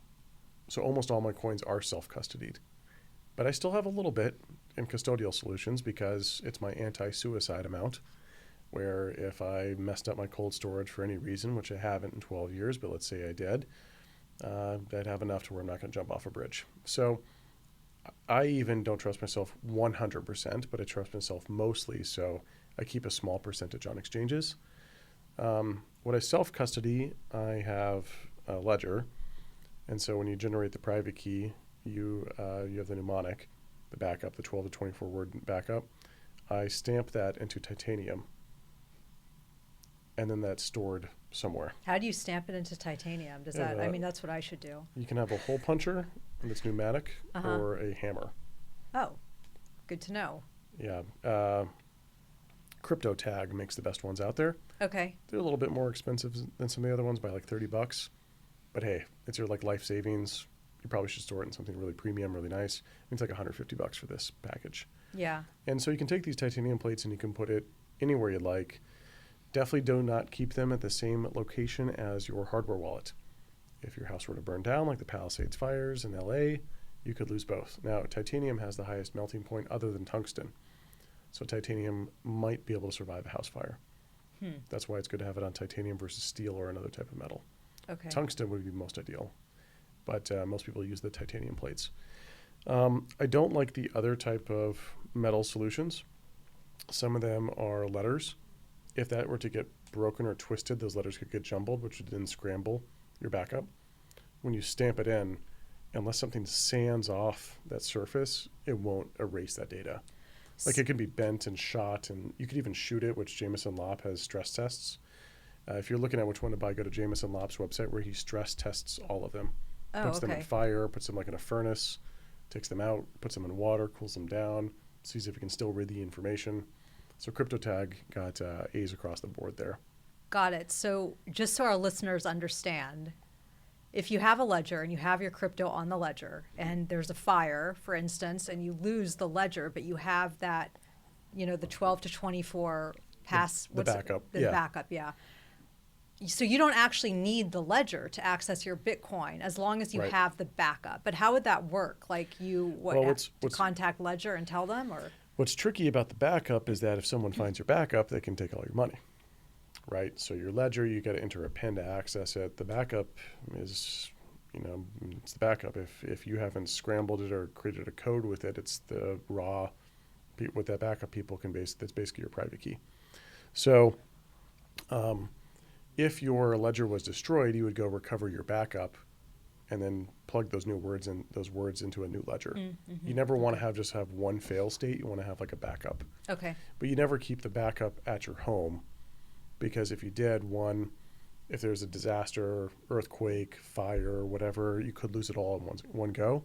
B: So almost all my coins are self-custodied. But I still have a little bit in custodial solutions because it's my anti-suicide amount, where if I messed up my cold storage for any reason, which I haven't in 12 years, but let's say I did, I'd have enough to where I'm not going to jump off a bridge. So I even don't trust myself 100%, but I trust myself mostly, so I keep a small percentage on exchanges. What I self-custody, I have a ledger, and so when you generate the private key, you have the mnemonic, the backup, the 12 to 24 word backup. I stamp that into titanium, and then that's stored somewhere.
A: How do you stamp it into titanium? Does that, I mean, that's what I should do.
B: You can have a hole puncher that's pneumatic or a hammer.
A: Oh, good to know.
B: Yeah. Crypto Tag makes the best ones out there.
A: Okay.
B: They're a little bit more expensive than some of the other ones by like $30. But hey, it's your like life savings. You probably should store it in something really premium, really nice. It's like $150 for this package.
A: Yeah.
B: And so you can take these titanium plates and you can put it anywhere you'd like. Definitely do not keep them at the same location as your hardware wallet. If your house were to burn down, like the Palisades fires in LA, you could lose both. Now, titanium has the highest melting point other than tungsten. So titanium might be able to survive a house fire. That's why it's good to have it on titanium versus steel or another type of metal.
A: Okay.
B: Tungsten would be most ideal, but most people use the titanium plates. I don't like the other type of metal solutions. Some of them are letters. If that were to get broken or twisted, those letters could get jumbled, which would then scramble your backup. When you stamp it in, unless something sands off that surface, it won't erase that data. Like it can be bent and shot, and you could even shoot it, which Jameson Lopp has stress tests. If you're looking at which one to buy, go to Jameson Lopp's website where he stress tests all of them. Puts them in fire, puts them like in a furnace, takes them out, puts them in water, cools them down, sees if he can still read the information. So CryptoTag got A's across the board there.
A: Got it. So just so our listeners understand, if you have a ledger and you have your crypto on the ledger and there's a fire, for instance, and you lose the ledger, but you have that, the 12 to 24
B: the backup.
A: Backup, yeah. So you don't actually need the ledger to access your Bitcoin as long as you have the backup. But how would that work? Like to contact Ledger and tell them, or?
B: What's tricky about the backup is that if someone finds your backup, they can take all your money, right? So your ledger, you got to enter a PIN to access it. The backup is, it's the backup. If you haven't scrambled it or created a code with it, it's the raw. With that backup, people can that's basically your private key. So, if your ledger was destroyed, you would go recover your backup, and then plug those words into a new ledger. You never want to just have one fail state. You want to have like a backup.
A: Okay.
B: But you never keep the backup at your home, because if you did, if there's a disaster, earthquake, fire, whatever, you could lose it all in one go.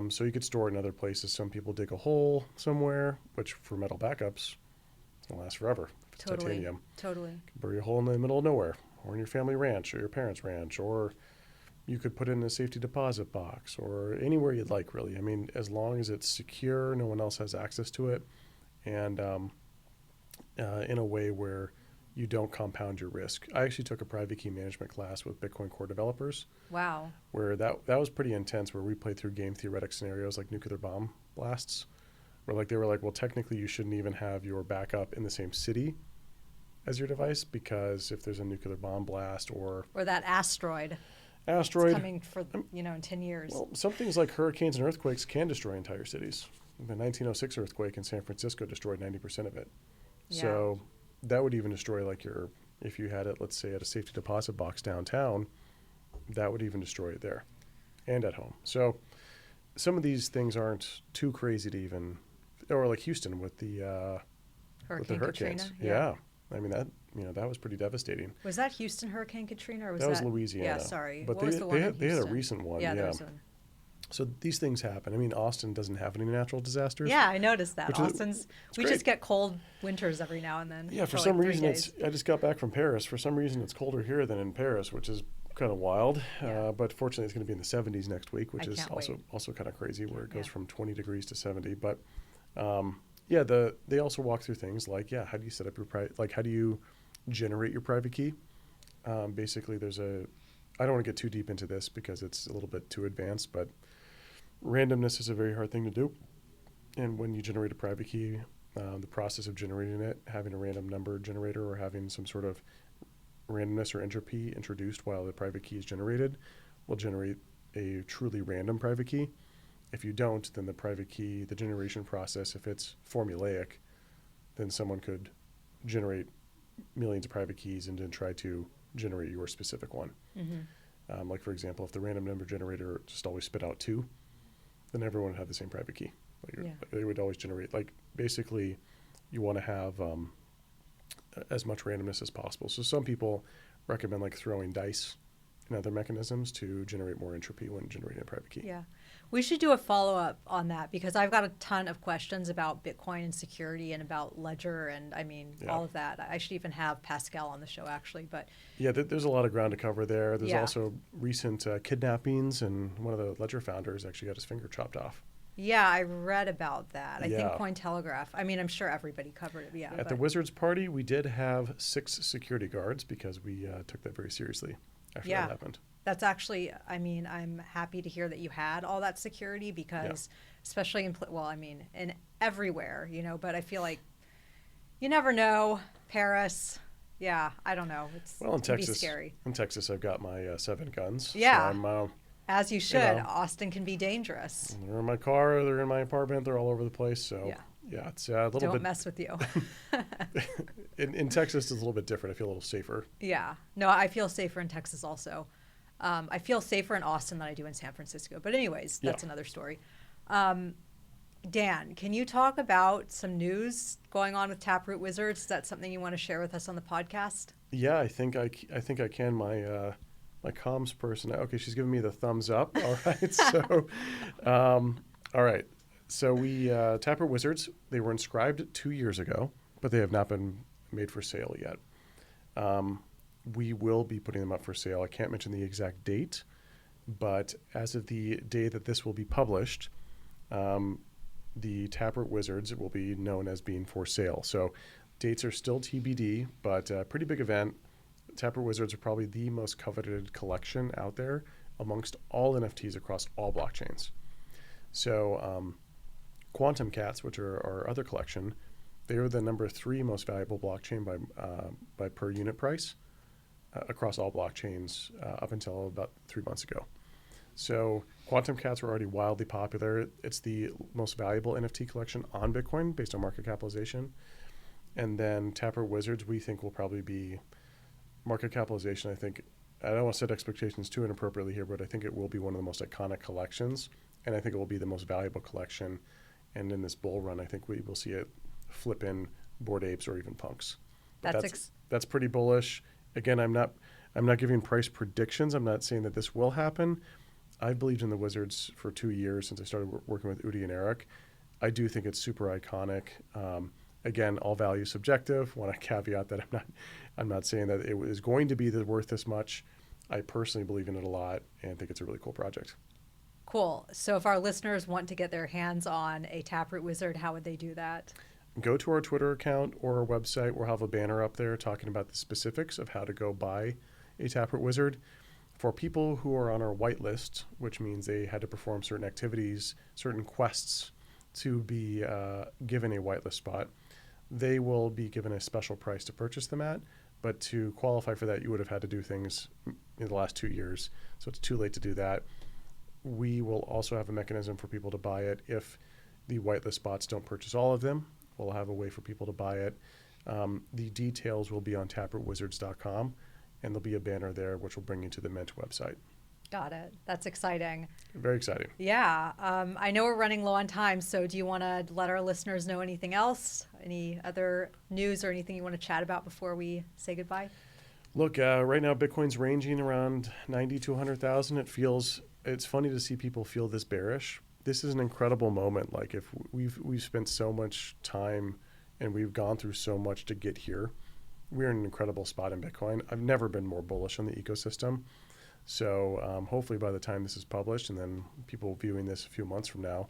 B: So you could store it in other places. Some people dig a hole somewhere, which for metal backups, it's going to last forever. If it's titanium.
A: Totally.
B: You can bury a hole in the middle of nowhere, or in your family ranch, or your parents' ranch, or you could put it in a safety deposit box, or anywhere you'd like, really. I mean, as long as it's secure, no one else has access to it, and in a way where you don't compound your risk. I actually took a private key management class with Bitcoin core developers.
A: Wow.
B: Where that was pretty intense, where we played through game theoretic scenarios like nuclear bomb blasts, where like they were like, well, technically you shouldn't even have your backup in the same city as your device, because if there's a nuclear bomb blast or
A: that asteroid coming for, in 10 years.
B: Well, some things like hurricanes and earthquakes can destroy entire cities. The 1906 earthquake in San Francisco destroyed 90% of it.
A: Yeah.
B: So that would even destroy if you had it, let's say, at a safety deposit box downtown, that would even destroy it there and at home. So some of these things aren't too crazy to even, or like Houston with the hurricanes.
A: Katrina?
B: Yeah. I mean, that was pretty devastating.
A: Was that Houston Hurricane Katrina, or was
B: that was Louisiana?
A: Yeah, sorry.
B: But
A: what was the one in
B: they had a
A: Houston?
B: recent one.
A: Yeah, there was one.
B: So these things happen. I mean, Austin doesn't have any natural disasters.
A: Yeah, I noticed that. We
B: great.
A: just get cold winters every now and then.
B: Yeah, for some reason I just got back from Paris. For some reason it's colder here than in Paris, which is kind of wild.
A: Yeah.
B: But fortunately it's going to be in the 70s next week, which is
A: wait.
B: also kind of crazy, where it goes from 20 degrees to 70. But they also walk through things like, how do you set up your how do you generate your private key? Basically I don't want to get too deep into this because it's a little bit too advanced, but randomness is a very hard thing to do. And when you generate a private key, the process of generating it, having a random number generator or having some sort of randomness or entropy introduced while the private key is generated will generate a truly random private key. If you don't, then the private key, the generation process, if it's formulaic, then someone could generate millions of private keys and then try to generate your specific one. Mm-hmm. Like, for example, if the random number generator just always spit out 2, then everyone would have the same private key. They would always generate, basically you want to have as much randomness as possible. So some people recommend throwing dice and other mechanisms to generate more entropy when generating a private key.
A: Yeah. We should do a follow-up on that, because I've got a ton of questions about Bitcoin and security and about Ledger and, all of that. I should even have Pascal on the show, actually. But
B: yeah, there's a lot of ground to cover there. There's also recent kidnappings, and one of the Ledger founders actually got his finger chopped off.
A: Yeah, I read about that. I think Cointelegraph. I'm sure everybody covered it. Yeah.
B: At the Wizards party, we did have 6 security guards because we took that very seriously after that happened.
A: That's actually, I'm happy to hear that you had all that security, because especially in everywhere, but I feel like you never know. Paris, I don't know. It can be scary.
B: In Texas, I've got my 7 guns.
A: Yeah.
B: So
A: as you should. Austin can be dangerous.
B: They're in my car, they're in my apartment, they're all over the place. So it's a little bit.
A: Don't mess with you.
B: in Texas, it's a little bit different. I feel a little safer.
A: Yeah. No, I feel safer in Texas also. I feel safer in Austin than I do in San Francisco. But anyways, that's another story. Dan, can you talk about some news going on with Taproot Wizards? Is that something you want to share with us on the podcast?
B: Yeah, I think I can. My comms person. Okay, she's giving me the thumbs up. All right. So, all right. So we Taproot Wizards. They were inscribed 2 years ago, but they have not been made for sale yet. We will be putting them up for sale. I can't mention the exact date, but as of the day that this will be published, the Taproot Wizards will be known as being for sale. So dates are still TBD, but a pretty big event. Taproot Wizards are probably the most coveted collection out there amongst all NFTs across all blockchains. So Quantum Cats, which are our other collection, they are the number 3 most valuable blockchain by per unit price across all blockchains up until about 3 months ago. So Quantum Cats were already wildly popular. It's the most valuable NFT collection on Bitcoin based on market capitalization. And then Taproot Wizards, we think, will probably be market capitalization. I don't want to set expectations too inappropriately here, but I think it will be one of the most iconic collections, and I think it will be the most valuable collection. And in this bull run, I think we will see it flip in Bored Apes or even Punks. That's pretty bullish. Again, I'm not giving price predictions. I'm not saying that this will happen. I've believed in the Wizards for 2 years since I started working with Udi and Eric. I do think it's super iconic. Again, all value subjective. Want to caveat that I'm not saying that it is going to be worth this much. I personally believe in it a lot and think it's a really cool project.
A: Cool. So if our listeners want to get their hands on a Taproot Wizard, how would they do that?
B: go to our Twitter account or our website. We'll have a banner up there talking about the specifics of how to go buy a Taproot Wizard. For people who are on our whitelist, which means they had to perform certain activities, certain quests to be given a whitelist spot, they will be given a special price to purchase them at. But to qualify for that, you would have had to do things in the last 2 years. So it's too late to do that. We will also have a mechanism for people to buy it if the whitelist spots don't purchase all of them. We'll have a way for people to buy it. The details will be on taprootwizards.com, and there'll be a banner there which will bring you to the Mint website.
A: Got it. That's exciting.
B: Very exciting.
A: Yeah. I know we're running low on time, so do you want to let our listeners know anything else? Any other news or anything you want to chat about before we say goodbye?
B: Look, right now Bitcoin's ranging around 90 to 100,000. It's funny to see people feel this bearish. This is an incredible moment. Like, if we've spent so much time and we've gone through so much to get here, we're in an incredible spot in Bitcoin. I've never been more bullish on the ecosystem. So hopefully by the time this is published, and then people viewing this a few months from now,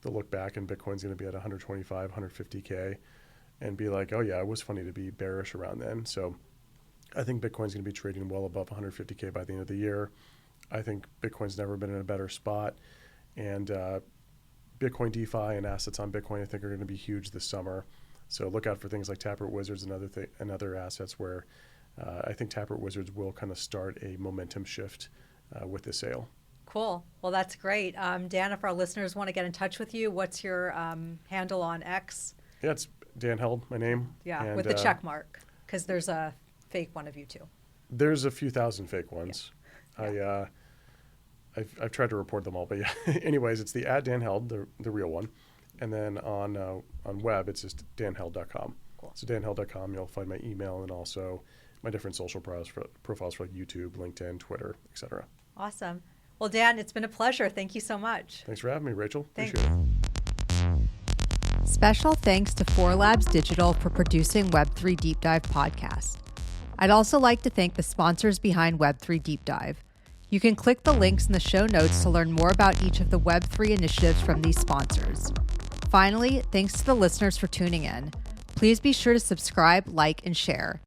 B: they'll look back and Bitcoin's going to be at 125, 150K and be like, oh yeah, it was funny to be bearish around then. So I think Bitcoin's going to be trading well above 150K by the end of the year. I think Bitcoin's never been in a better spot. And Bitcoin DeFi and assets on Bitcoin, I think, are going to be huge this summer. So look out for things like Taproot Wizards and other assets where I think Taproot Wizards will kind of start a momentum shift with this sale.
A: Cool. Well, that's great. Dan, if our listeners want to get in touch with you, what's your handle on X?
B: Yeah, it's Dan Held, my name.
A: Yeah,
B: and,
A: with the check mark, because there's a fake one of you too.
B: There's a few thousand fake ones. Yeah. I've tried to report them all, but yeah. Anyways, it's the @DanHeld, the real one. And then on web, it's just danheld.com.
A: Cool.
B: So danheld.com, you'll find my email and also my different social profiles for like YouTube, LinkedIn, Twitter, etc.
A: Awesome. Well, Dan, it's been a pleasure. Thank you so much.
B: Thanks for having me, Rachel.
A: Thanks.
B: Appreciate it.
A: Special thanks to 4 Labs Digital for producing Web3 Deep Dive podcast. I'd also like to thank the sponsors behind Web3 Deep Dive. You can click the links in the show notes to learn more about each of the Web3 initiatives from these sponsors. Finally, thanks to the listeners for tuning in. Please be sure to subscribe, like, and share.